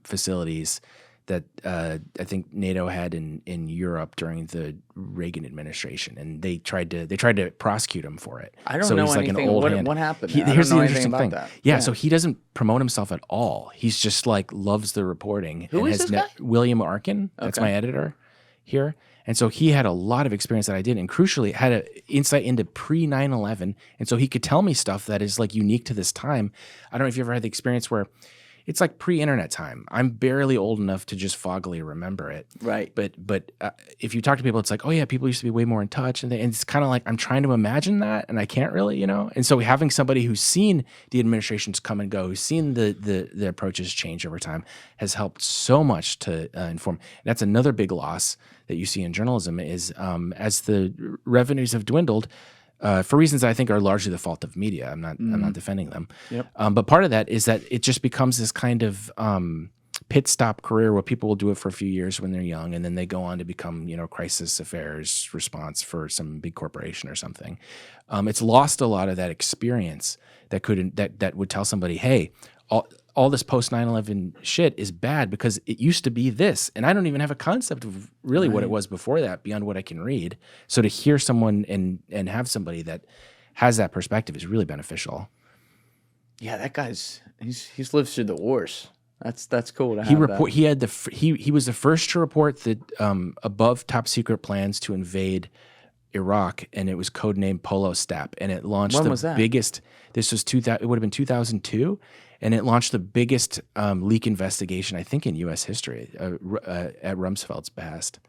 facilities that I think NATO had in Europe during the Reagan administration, and they tried to prosecute him for it. I don't know he's anything. Like an old hand. What happened? Here's the interesting thing. That. Yeah, so he doesn't promote himself at all. He's just like loves the reporting. Who is this guy? William Arkin. That's my editor here. And so he had a lot of experience that I did, and crucially had an insight into pre-9/11. And so he could tell me stuff that is like unique to this time. I don't know if you ever had the experience where it's like pre-internet time. I'm barely old enough to just foggily remember it. Right. But if you talk to people, it's like, oh yeah, people used to be way more in touch. And it's kind of like, I'm trying to imagine that, and I can't really, And so having somebody who's seen the administrations come and go, who's seen the approaches change over time, has helped so much to inform. And that's another big loss that you see in journalism is as the revenues have dwindled, for reasons I think are largely the fault of media. I'm not defending them. Yep. But part of that is that it just becomes this kind of pit stop career where people will do it for a few years when they're young, and then they go on to become, crisis affairs response for some big corporation or something. It's lost a lot of that experience that would tell somebody, hey, all this post 9/11 shit is bad because it used to be this, and I don't even have a concept of really what it was before that beyond what I can read. So to hear someone and have somebody that has that perspective is really beneficial. Yeah, that guy's he's lived through the wars. That's cool to have that. He was the first to report the above top secret plans to invade Iraq, and it was codenamed Polo Step, and it launched biggest. This was it would have been 2002. And it launched the biggest leak investigation, I think, in U.S. history at Rumsfeld's behest.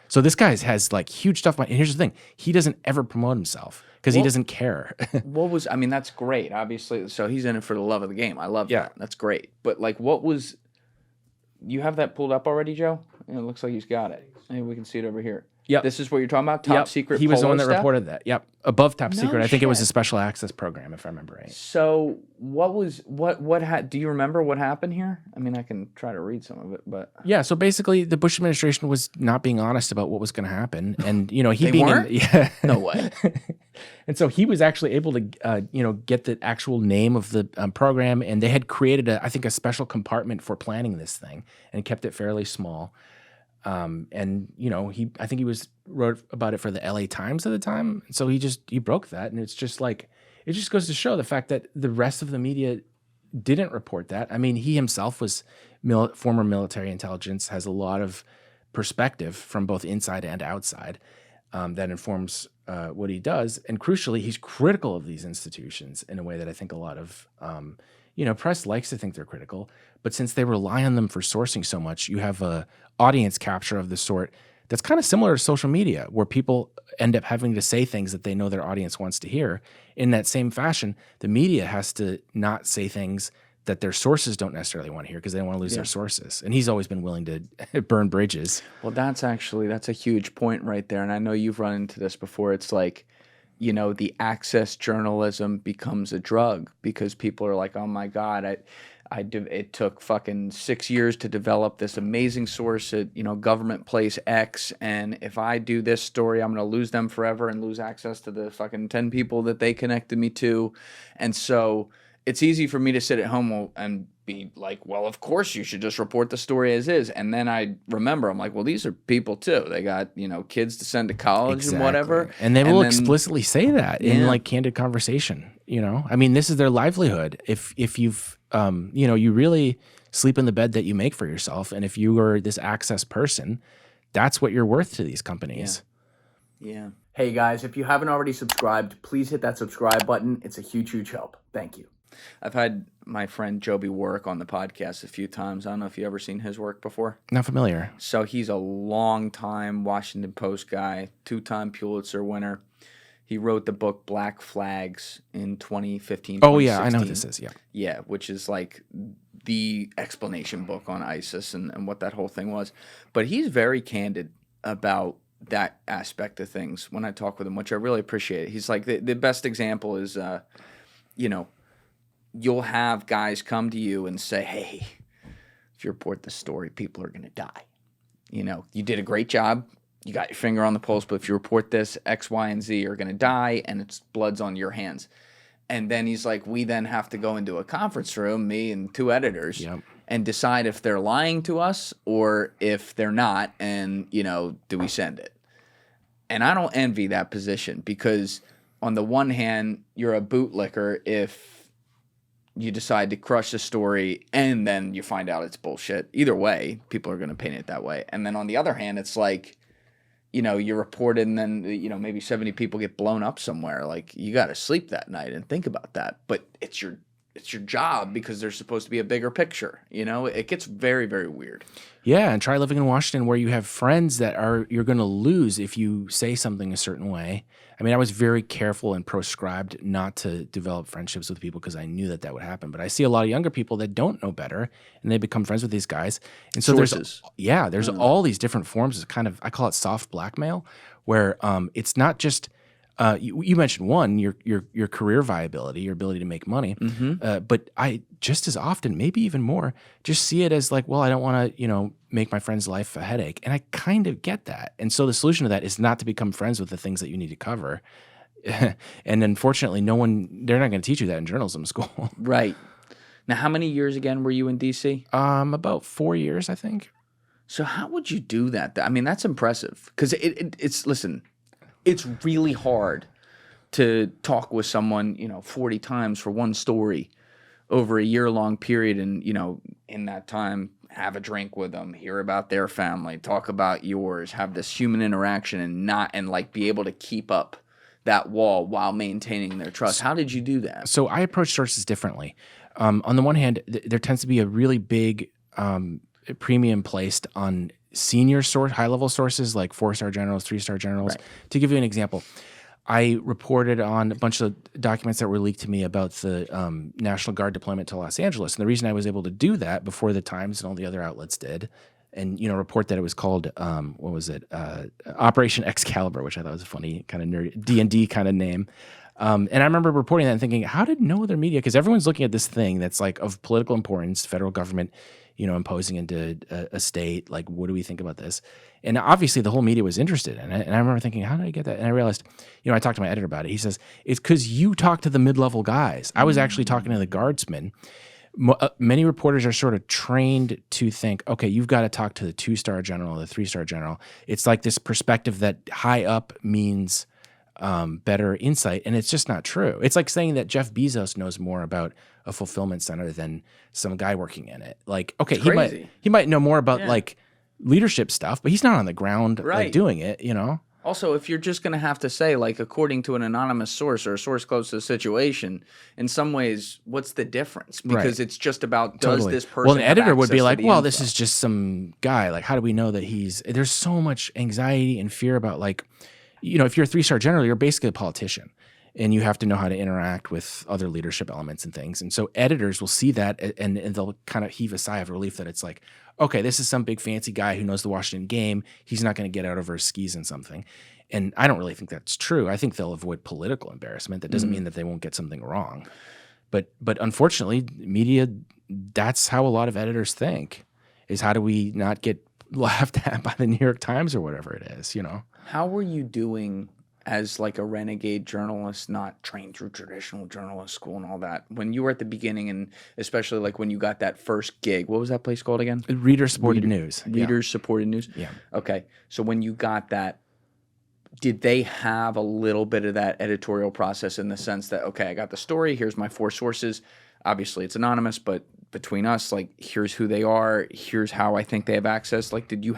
So this guy has like huge stuff. And here's the thing: he doesn't ever promote himself because he doesn't care. That's great, obviously. So he's in it for the love of the game. I love that. That's great. But like, you have that pulled up already, Joe? It looks like he's got it. Maybe we can see it over here. Yep. This is what you're talking about? Top secret. He was the one that reported that. Yep. Above top No secret. I think shit. it was a special access program, if I remember right. So do you remember what happened here? I mean, I can try to read some of it, but yeah. So basically, the Bush administration was not being honest about what was going to happen, and he They weren't? No way. And so he was actually able to get the actual name of the program, and they had created I think a special compartment for planning this thing and kept it fairly small. And I think he wrote about it for the LA Times at the time. And so he broke that. And it's just like, it just goes to show the fact that the rest of the media didn't report that. I mean, he himself was former military intelligence, has a lot of perspective from both inside and outside, that informs, what he does. And crucially, he's critical of these institutions in a way that I think a lot of, press likes to think they're critical, but since they rely on them for sourcing so much, you have a audience capture of the sort that's kind of similar to social media, where people end up having to say things that they know their audience wants to hear. In that same fashion, the media has to not say things that their sources don't necessarily want to hear because they don't want to lose their sources. And he's always been willing to burn bridges. Well, that's a huge point right there. And I know you've run into this before. It's like, the access journalism becomes a drug because people are like, oh my God, it took fucking 6 years to develop this amazing source at, government place X. And if I do this story, I'm going to lose them forever and lose access to the fucking 10 people that they connected me to. And so it's easy for me to sit at home and be like, well, of course you should just report the story as is. And then I remember, I'm like, well, these are people too. They got, kids to send to college and whatever. And they will explicitly say that in like candid conversation, I mean, this is their livelihood. If you've, you really sleep in the bed that you make for yourself. And if you are this access person, that's what you're worth to these companies. Yeah. Hey guys, if you haven't already subscribed, please hit that subscribe button. It's a huge, huge help. Thank you. I've had my friend Joby Warwick on the podcast a few times. I don't know if you ever seen his work before. Not familiar. So he's a long-time Washington Post guy, 2-time Pulitzer winner. He wrote the book Black Flags in 2015, Oh, yeah, I know what this is, yeah. Yeah, which is like the explanation book on ISIS and what that whole thing was. But he's very candid about that aspect of things when I talk with him, which I really appreciate. He's like, the best example is, you'll have guys come to you and say, hey, if you report this story, people are going to die. You did a great job. You got your finger on the pulse, but if you report this, X, Y, and Z are going to die, and it's blood's on your hands. And then he's like, we then have to go into a conference room, me and 2 editors, and decide if they're lying to us or if they're not, and, do we send it? And I don't envy that position because on the one hand, you're a bootlicker if you decide to crush the story and then you find out it's bullshit. Either way, people are going to paint it that way. And then on the other hand, it's like, you report it and then, maybe 70 people get blown up somewhere. Like, you got to sleep that night and think about that. But it's your job because there's supposed to be a bigger picture. It gets very, very weird. Yeah, and try living in Washington where you have friends that you're going to lose if you say something a certain way. I mean, I was very careful and proscribed not to develop friendships with people because I knew that would happen. But I see a lot of younger people that don't know better, and they become friends with these guys. And so there's all these different forms of kind of, I call it soft blackmail, where it's not just you mentioned one, your career viability, your ability to make money, but I just as often, maybe even more, just see it as like, well, I don't want to, make my friend's life a headache, and I kind of get that. And so the solution to that is not to become friends with the things that you need to cover. And unfortunately, they're not going to teach you that in journalism school. Right. Now, how many years again were you in D.C.? About 4 years, I think. So how would you do that? I mean, that's impressive because listen. It's really hard to talk with someone, 40 times for one story over a year-long period and, in that time, have a drink with them, hear about their family, talk about yours, have this human interaction and be able to keep up that wall while maintaining their trust. How did you do that? So I approach sources differently. On the one hand, there tends to be a really big premium placed on senior high-level sources like 4-star generals, 3-star generals. Right. To give you an example, I reported on a bunch of documents that were leaked to me about the National Guard deployment to Los Angeles. And the reason I was able to do that before the Times and all the other outlets did, and report that it was called, Operation Excalibur, which I thought was a funny kind of nerd D&D kind of name. And I remember reporting that and thinking, how did no other media, because everyone's looking at this thing that's like of political importance, federal government, imposing into a state, like, what do we think about this? And obviously the whole media was interested in it. And I remember thinking, how did I get that? And I realized, I talked to my editor about it. He says, it's because you talk to the mid-level guys. I was actually talking to the guardsmen. Many reporters are sort of trained to think, okay, you've got to talk to the 2-star general, the 3-star general. It's like this perspective that high up means better insight, and it's just not true. It's like saying that Jeff Bezos knows more about a fulfillment center than some guy working in it. Like, okay, he might know more about like leadership stuff, but he's not on the ground like doing it, Also, if you're just going to have to say, like, according to an anonymous source or a source close to the situation, in some ways, what's the difference? Because it's just about, does this person Well, an editor would be like, well, info? this is just some guy. Like, how do we know that there's so much anxiety and fear about, like, if you're a 3-star general, you're basically a politician. And you have to know how to interact with other leadership elements and things. And so editors will see that and they'll kind of heave a sigh of relief that it's like, okay, this is some big fancy guy who knows the Washington game. He's not going to get out over his skis in something. And I don't really think that's true. I think they'll avoid political embarrassment. That doesn't mean that they won't get something wrong. But unfortunately, media, that's how a lot of editors think, is how do we not get laughed at by the New York Times or whatever it is, How were you doing as like a renegade journalist, not trained through traditional journalist school and all that, when you were at the beginning, and especially like when you got that first gig, what was that place called again? Reader-supported news. Reader-supported news? Yeah. Okay. So when you got that, did they have a little bit of that editorial process in the sense that, okay, I got the story, here's my 4 sources. Obviously it's anonymous, but between us, like, here's who they are, here's how I think they have access. Like, did you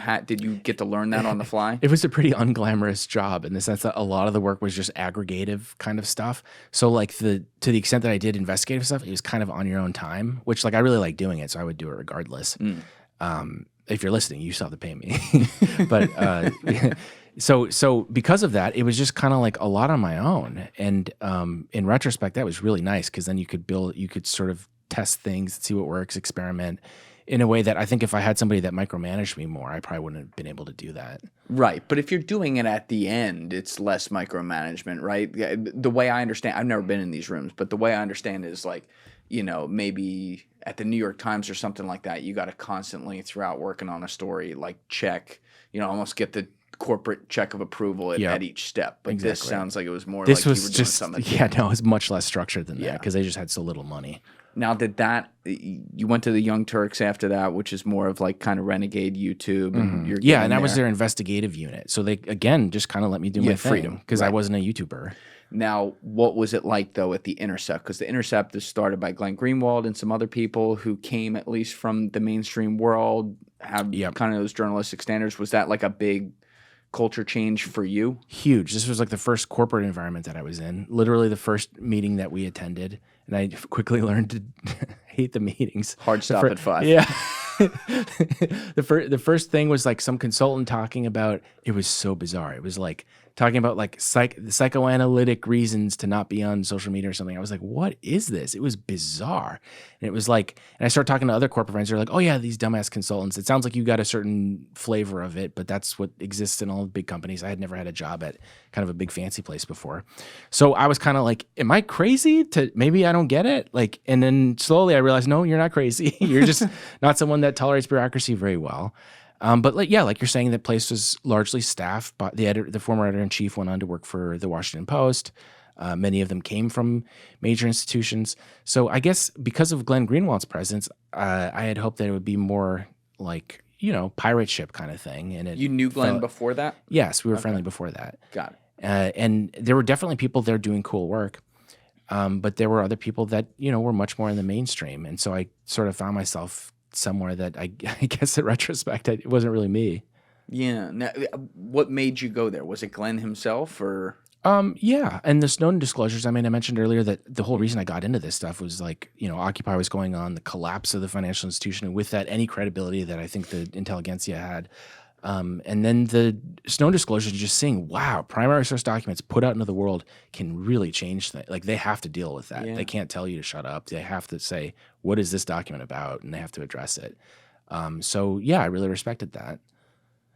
get to learn that on the fly? It was a pretty unglamorous job in the sense that a lot of the work was just aggregative kind of stuff. So like to the extent that I did investigative stuff, it was kind of on your own time, which like I really like doing it, so I would do it regardless. If you're listening, you still have to pay me. But so because of that, it was just kind of like a lot on my own. And in retrospect, that was really nice because then you could sort of test things, see what works, experiment in a way that I think if I had somebody that micromanaged me more, I probably wouldn't have been able to do that. Right. But if you're doing it at the end, it's less micromanagement, right? The way I understand, I've never been in these rooms, but the way I understand is like, you know, maybe at the New York Times or something like that, you got to constantly throughout working on a story, like check, you know, almost get the corporate check of approval at each step. But this sounds like it was more like you were doing something. No, it was much less structured than that because they just had so little money. Now, you went to the Young Turks after that, which is more of like kind of renegade YouTube. And and that was their investigative unit. So they, again, just kind of let me do my freedom because I wasn't a YouTuber. Now, what was it like, though, at The Intercept? Because The Intercept is started by Glenn Greenwald and some other people who came at least from the mainstream world, have kind of those journalistic standards. Was that like a big culture change for you? Huge. This was like the first corporate environment that I was in, literally the first meeting that we attended. And I quickly learned to hate the meetings. Hard stop at 5. Yeah. The first thing was like some consultant talking about, it was so bizarre. It was like talking about like the psychoanalytic reasons to not be on social media or something. I was like, what is this? It was bizarre. And it was like, and I started talking to other corporate friends. They're like, oh yeah, these dumbass consultants. It sounds like you got a certain flavor of it, but that's what exists in all the big companies. I had never had a job at kind of a big fancy place before. So I was kind of like, am I crazy maybe I don't get it? Like, and then slowly I realized, no, you're not crazy. You're just not someone that tolerates bureaucracy very well. But like you're saying, that place was largely staffed. But the former editor-in-chief went on to work for the Washington Post. Many of them came from major institutions. So I guess because of Glenn Greenwald's presence, I had hoped that it would be more like, you know, pirate ship kind of thing. And you knew Glenn before that? Yes, we were friendly before that. Got it. And there were definitely people there doing cool work. But there were other people that, you know, were much more in the mainstream. And so I sort of found myself somewhere that I guess in retrospect, it wasn't really me. Yeah. Now, what made you go there? Was it Glenn himself or? Yeah. And the Snowden disclosures, I mean, I mentioned earlier that the whole reason I got into this stuff was like, you know, Occupy was going on, the collapse of the financial institution, and with that, any credibility that I think the intelligentsia had. And then the Snowden disclosures, just seeing, wow, primary source documents put out into the world can really change things. Like, they have to deal with that. Yeah. They can't tell you to shut up. They have to say, what is this document about? And they have to address it. So yeah, I really respected that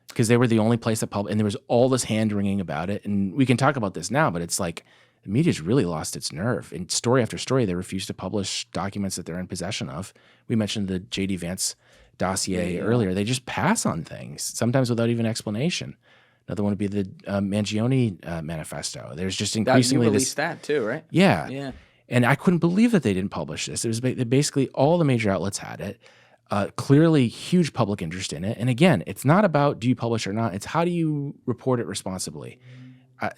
because they were the only place that published, and there was all this hand-wringing about it. And we can talk about this now, but it's like the media's really lost its nerve. In story after story, they refuse to publish documents that they're in possession of. We mentioned the J.D. Vance dossier earlier. They just pass on things, sometimes without even explanation. Another one would be the Mangione manifesto. There's just increasingly you released that too, right? Yeah. Yeah. And I couldn't believe that they didn't publish this. It was basically all the major outlets had it. Clearly huge public interest in it. And again, it's not about do you publish or not. It's how do you report it responsibly.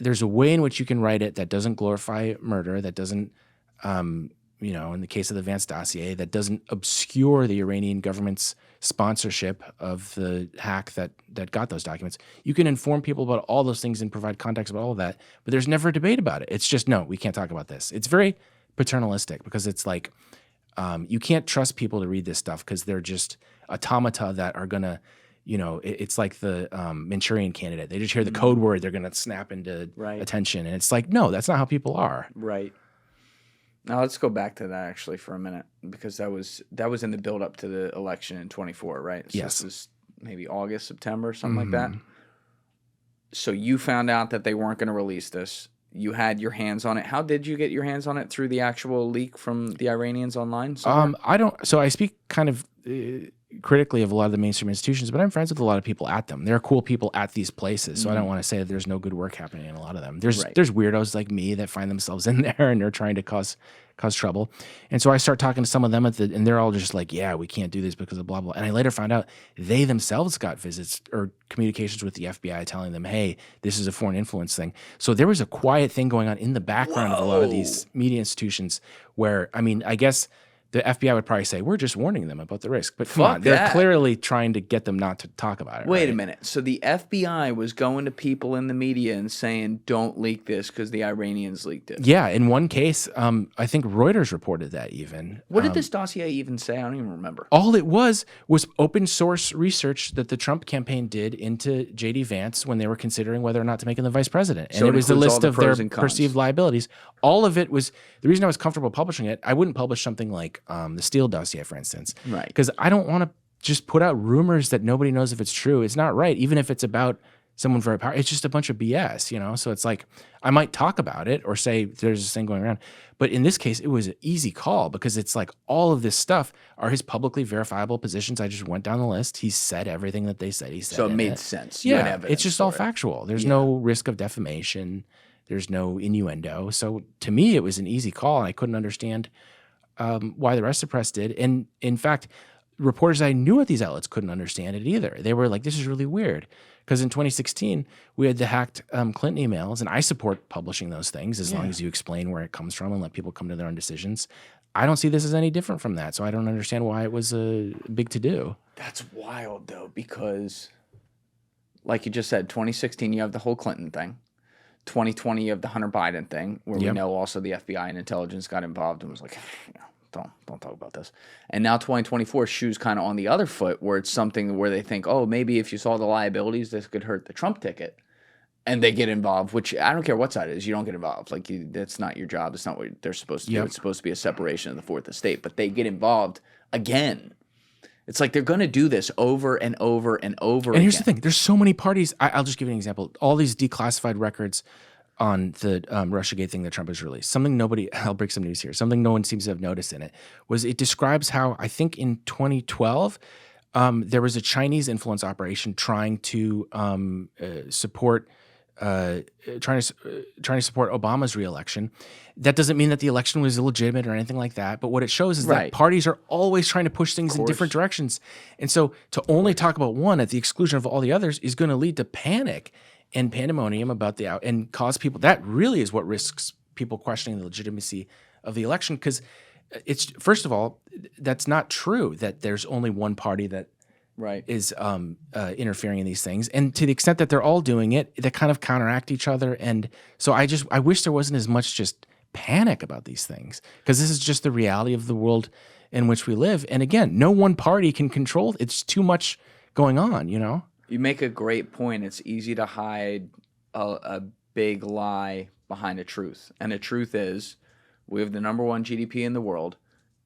There's a way in which you can write it that doesn't glorify murder, that doesn't, you know, in the case of the Vance dossier, that doesn't obscure the Iranian government's sponsorship of the hack that got those documents. You can inform people about all those things and provide context about all of that, but there's never a debate about it. It's just, no, we can't talk about this. It's very paternalistic because it's like, you can't trust people to read this stuff because they're just automata that are going to, you know, it's like the Manchurian Candidate. They just hear the code word, they're going to snap into attention. And it's like, no, that's not how people are. Right. Now let's go back to that actually for a minute, because that was in the build up to the election in 24, right? So yes. This was maybe August, September, something like that. So you found out that they weren't going to release this. You had your hands on it. How did you get your hands on it? Through the actual leak from the Iranians online? So I speak kind of critically of a lot of the mainstream institutions, but I'm friends with a lot of people at them. There are cool people at these places, so I don't want to say that there's no good work happening in a lot of them. There's weirdos like me that find themselves in there and they're trying to cause trouble. And so I start talking to some of them and they're all just like, yeah, we can't do this because of blah, blah. And I later found out they themselves got visits or communications with the FBI telling them, hey, this is a foreign influence thing. So there was a quiet thing going on in the background of a lot of these media institutions where, I mean, I guess the FBI would probably say, we're just warning them about the risk. But come on, they're clearly trying to get them not to talk about it. Wait a minute. So the FBI was going to people in the media and saying, don't leak this because the Iranians leaked it. Yeah. In one case, I think Reuters reported that even. What did this dossier even say? I don't even remember. All it was open source research that the Trump campaign did into J.D. Vance when they were considering whether or not to make him the vice president. And So it was the includes list all of the their pros and cons. perceived liabilities. All of it was the reason I was comfortable publishing it. I wouldn't publish something like the Steele dossier, for instance. Right. Because I don't want to just put out rumors that nobody knows if it's true. It's not right. Even if it's about someone very powerful, it's just a bunch of BS, you know? So it's like, I might talk about it or say there's this thing going around. But in this case, it was an easy call because it's like all of this stuff are his publicly verifiable positions. I just went down the list. He said everything that they said he said. So it made sense. You had Yeah, evidence it's just for all it. factual. There's no risk of defamation. There's no innuendo. So to me, it was an easy call, and I couldn't understand why the rest of the press did. And in fact, reporters I knew at these outlets couldn't understand it either. They were like, this is really weird. Because in 2016, we had the hacked Clinton emails, and I support publishing those things as long as you explain where it comes from and let people come to their own decisions. I don't see this as any different from that, so I don't understand why it was a big to-do. That's wild, though, because like you just said, 2016, you have the whole Clinton thing. 2020, you have the Hunter Biden thing, where we know also the FBI and intelligence got involved and was like, don't talk about this. And now 2024, shoes kind of on the other foot, where it's something where they think, oh, maybe if you saw the liabilities, this could hurt the Trump ticket. And they get involved, which I don't care what side it is. You don't get involved. Like, that's not your job. That's not what they're supposed to do. It's supposed to be a separation of the fourth estate. But they get involved again. It's like they're going to do this over and over and over again. And here's the thing. There's so many parties. I'll just give you an example. All these declassified records on the Russiagate thing that Trump has released. Something I'll break some news here. Something no one seems to have noticed in it was it describes how, I think in 2012, there was a Chinese influence operation trying to support Obama's reelection. That doesn't mean that the election was illegitimate or anything like that. But what it shows is that parties are always trying to push things in different directions. And so to only talk about one at the exclusion of all the others is going to lead to panic and pandemonium about and cause people. That really is what risks people questioning the legitimacy of the election. Because it's, first of all, that's not true that there's only one party that is interfering in these things. And to the extent that they're all doing it, they kind of counteract each other. And so I wish there wasn't as much just panic about these things, because this is just the reality of the world in which we live. And again, no one party can control. It's too much going on, you know? You make a great point. It's easy to hide a big lie behind a truth. And the truth is, we have the #1 GDP in the world.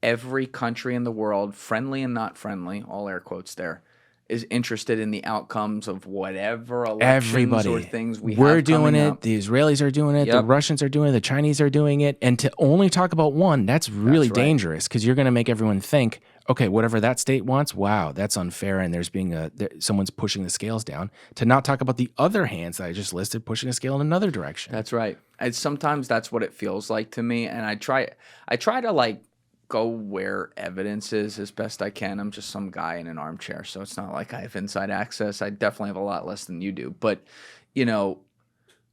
Every country in the world, friendly and not friendly, all air quotes there, is interested in the outcomes of whatever elections or things we're doing it. The Israelis are doing it. The Russians are doing it. The Chinese are doing it. And to only talk about one, that's really dangerous, because you're going to make everyone think, okay, whatever that state wants, wow, that's unfair, and someone's pushing the scales down. To not talk about the other hands that I just listed pushing the scale in another direction. That's right. Sometimes that's what it feels like to me, and I try to like go where evidence is as best I can. I'm just some guy in an armchair, so it's not like I have inside access. I definitely have a lot less than you do. But, you know,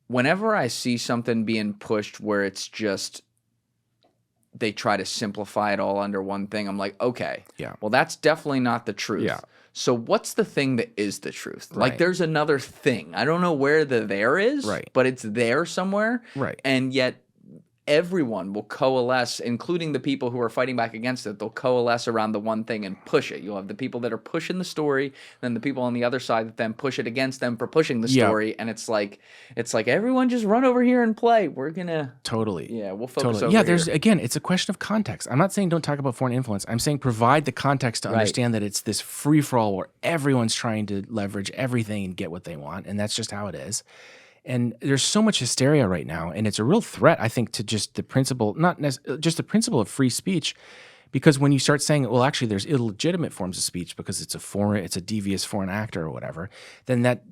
whenever I see something being pushed where it's just they try to simplify it all under one thing, I'm like, okay, well, that's definitely not the truth. Yeah. So what's the thing that is the truth? Right. Like, there's another thing. I don't know where the there is, but it's there somewhere. Right. And yet everyone will coalesce, including the people who are fighting back against it. They'll coalesce around the one thing and push it. You'll have the people that are pushing the story, then the people on the other side that then push it against them for pushing the story. And it's like everyone just run over here and play. We're gonna we'll focus over here. Again, it's a question of context. I'm not saying don't talk about foreign influence. I'm saying provide the context to understand that it's this free for all where everyone's trying to leverage everything and get what they want, and that's just how it is. And there's so much hysteria right now, and it's a real threat, I think, to just the principle, just the principle of free speech, Because when you start saying, well, actually, there's illegitimate forms of speech because it's a devious foreign actor or whatever, then that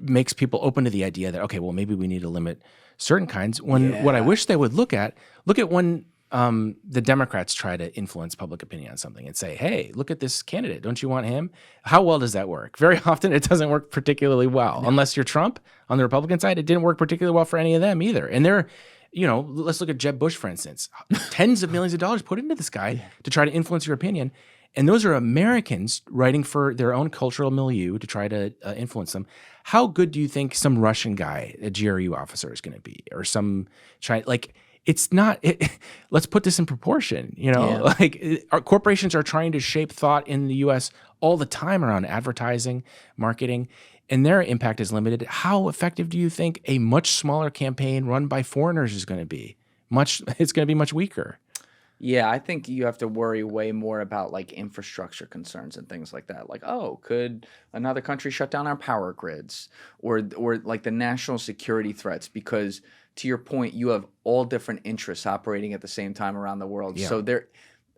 makes people open to the idea that, okay, well, maybe we need to limit certain kinds. When what I wish they would look at when the Democrats try to influence public opinion on something and say, hey, look at this candidate. Don't you want him? How well does that work? Very often it doesn't work particularly well. No. Unless you're Trump on the Republican side, it didn't work particularly well for any of them either. And they're, let's look at Jeb Bush, for instance. Tens of millions of dollars put into this guy to try to influence your opinion. And those are Americans writing for their own cultural milieu to try to influence them. How good do you think some Russian guy, a GRU officer, is going to be? Or some it's not. Let's put this in proportion. Our corporations are trying to shape thought in the U.S. all the time around advertising, marketing, and their impact is limited. How effective do you think a much smaller campaign run by foreigners is going to be? It's going to be much weaker. Yeah, I think you have to worry way more about like infrastructure concerns and things like that. Like, oh, could another country shut down our power grids, or like the national security threats? Because to your point, you have all different interests operating at the same time around the world. Yeah. So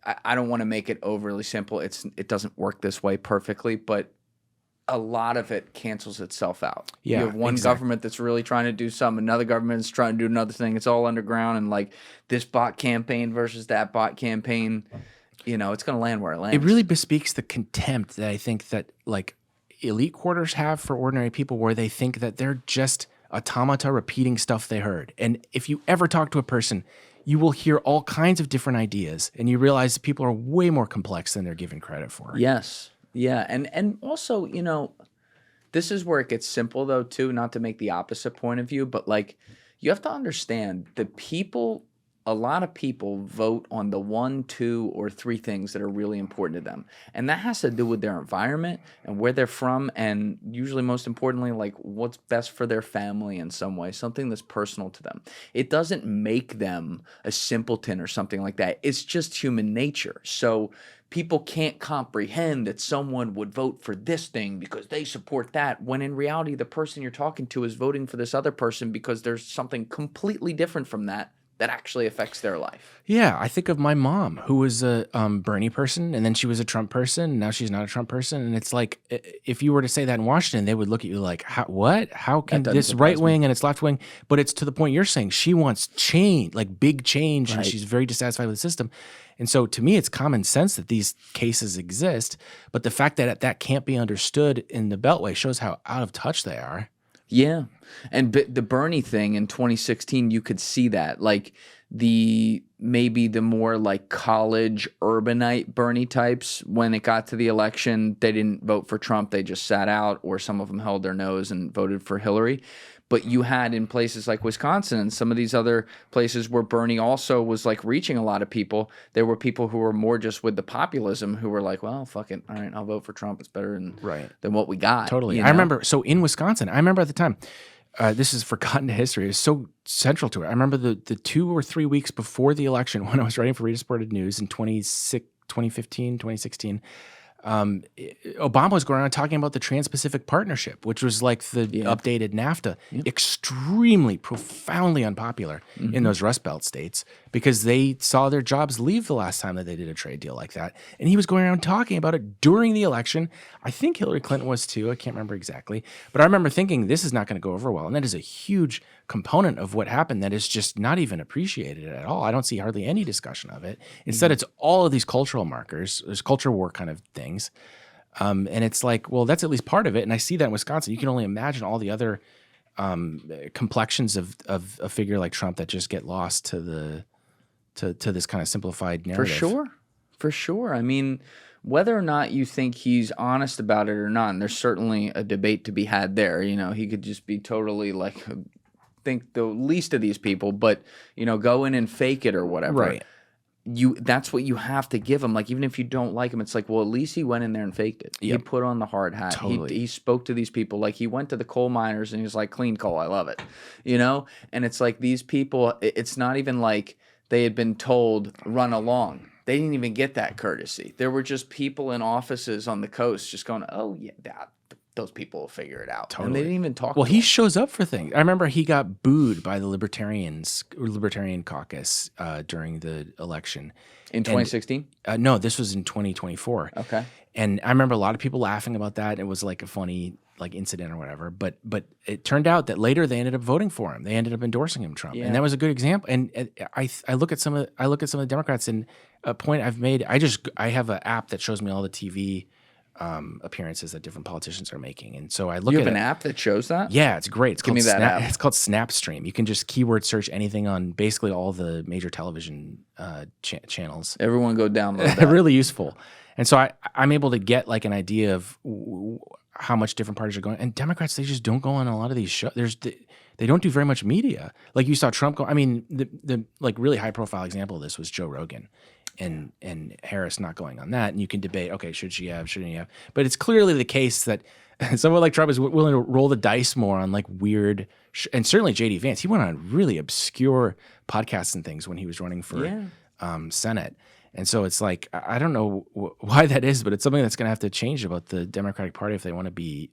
I don't want to make it overly simple. It doesn't work this way perfectly, but a lot of it cancels itself out. Yeah, you have one government that's really trying to do something, another government is trying to do another thing. It's all underground, and like this bot campaign versus that bot campaign, it's going to land where it lands. It really bespeaks the contempt that I think that like elite quarters have for ordinary people, where they think that they're just automata repeating stuff they heard. And if you ever talk to a person, you will hear all kinds of different ideas, and you realize that people are way more complex than they're given credit for. Yes. Yeah, and also, this is where it gets simple though too, not to make the opposite point of view, but like you have to understand a lot of people vote on the 1, 2, or 3 things that are really important to them. And that has to do with their environment and where they're from, and usually most importantly, like what's best for their family in some way, something that's personal to them. It doesn't make them a simpleton or something like that. It's just human nature. So people can't comprehend that someone would vote for this thing because they support that, when in reality, the person you're talking to is voting for this other person because there's something completely different from that actually affects their life. Yeah, I think of my mom, who was a Bernie person, and then she was a Trump person, and now she's not a Trump person. And it's like, if you were to say that in Washington, they would look at you like, what? How can this right wing and it's left wing? But it's to the point you're saying. She wants change, like big change, right. And she's very dissatisfied with the system. And so to me, it's common sense that these cases exist. But the fact that that can't be understood in the Beltway shows how out of touch they are. Yeah. And the Bernie thing in 2016, you could see that. Like maybe the more like college urbanite Bernie types, when it got to the election, they didn't vote for Trump. They just sat out, or some of them held their nose and voted for Hillary. But you had in places like Wisconsin and some of these other places where Bernie also was like reaching a lot of people, there were people who were more just with the populism who were like, well, fuck it. All right, I'll vote for Trump. It's better than what we got. Totally. I remember, so in Wisconsin, I remember at the time, this is forgotten history. It's so central to it. I remember the 2 or 3 weeks before the election, when I was writing for Reader Supported News in 2015, 2016, Obama was going around talking about the Trans-Pacific Partnership, which was like the updated NAFTA, extremely, profoundly unpopular in those Rust Belt states because they saw their jobs leave the last time that they did a trade deal like that. And he was going around talking about it during the election. I think Hillary Clinton was too. I can't remember exactly. But I remember thinking this is not going to go over well. And that is a huge component of what happened that is just not even appreciated at all. I don't see hardly any discussion of it. Instead, it's all of these cultural markers. There's culture war kind of things. And it's like, well, that's at least part of it. And I see that in Wisconsin. You can only imagine all the other complexions of a figure like Trump that just get lost to this kind of simplified narrative. For sure. I mean, whether or not you think he's honest about it or not, and there's certainly a debate to be had there. He could just be totally like, think the least of these people, but go in and fake it or whatever. Right. That's what you have to give him. Like, even if you don't like him, it's like, well, at least he went in there and faked it. Yep. He put on the hard hat. Totally. He spoke to these people. Like, he went to the coal miners and he was like, clean coal, I love it. And it's like these people, it's not even like they had been told run along. They didn't even get that courtesy. There were just people in offices on the coast just going, oh yeah, those people will figure it out. Totally. And they didn't even talk. Well, to he him. shows up for things. I remember he got booed by the Libertarian caucus during the election. In 2016? No, this was in 2024. Okay. And I remember a lot of people laughing about that. It was like a funny incident or whatever. But it turned out that later they ended up voting for him. They ended up endorsing him, Trump, and that was a good example. And I look at some of the Democrats, and a point I've made. I have an app that shows me all the TV appearances that different politicians are making, and so I look. You at have an app that shows that? Yeah, it's great. Give me that app. It's called Snapstream. You can just keyword search anything on basically all the major television channels. Everyone go download that. They're really useful. And so I'm able to get like an idea of how much different parties are going. And Democrats, they just don't go on a lot of these shows. They don't do very much media. Like you saw Trump go. I mean, the like really high profile example of this was Joe Rogan. And Harris not going on that, and you can debate, okay, should she have, shouldn't he have? But it's clearly the case that someone like Trump is willing to roll the dice more on like weird, and certainly J.D. Vance, he went on really obscure podcasts and things when he was running for Senate. And so it's like, I don't know why that is, but it's something that's going to have to change about the Democratic Party if they want to be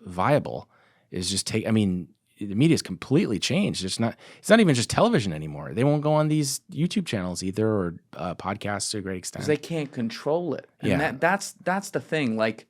viable, is just take, I mean, the media's completely changed. It's not even just television anymore. They won't go on these YouTube channels either, or podcasts to a great extent. Because they can't control it. And that's the thing. Like,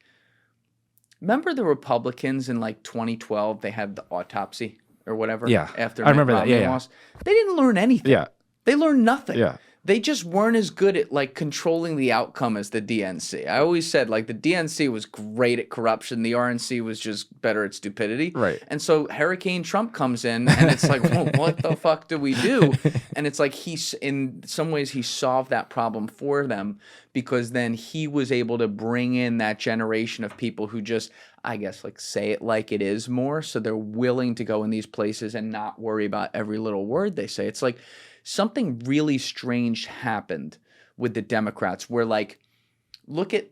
remember the Republicans in like 2012, they had the autopsy or whatever? Yeah. After I remember that. Romney lost? They didn't learn anything. Yeah. They learned nothing. Yeah. They just weren't as good at like controlling the outcome as the DNC. I always said like the DNC was great at corruption. The RNC was just better at stupidity. Right. And so Hurricane Trump comes in and it's like, well, what the fuck do we do? And it's like in some ways he solved that problem for them, because then he was able to bring in that generation of people who just, I guess, like say it like it is more. So they're willing to go in these places and not worry about every little word they say. It's like, something really strange happened with the Democrats where, like, look at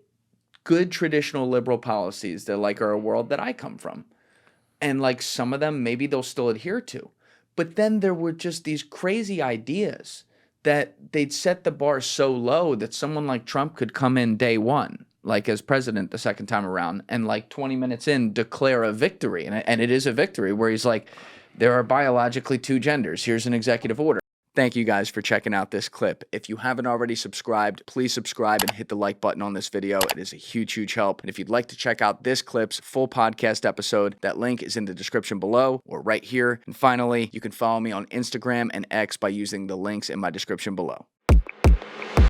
good traditional liberal policies that, like, are a world that I come from. And, like, some of them maybe they'll still adhere to. But then there were just these crazy ideas that they'd set the bar so low that someone like Trump could come in day one, like as president the second time around, and, like, 20 minutes in declare a victory. And it is a victory where he's like, there are biologically two genders. Here's an executive order. Thank you guys for checking out this clip. If you haven't already subscribed, please subscribe and hit the like button on this video. It is a huge, huge help. And if you'd like to check out this clip's full podcast episode, that link is in the description below or right here. And finally, you can follow me on Instagram and X by using the links in my description below.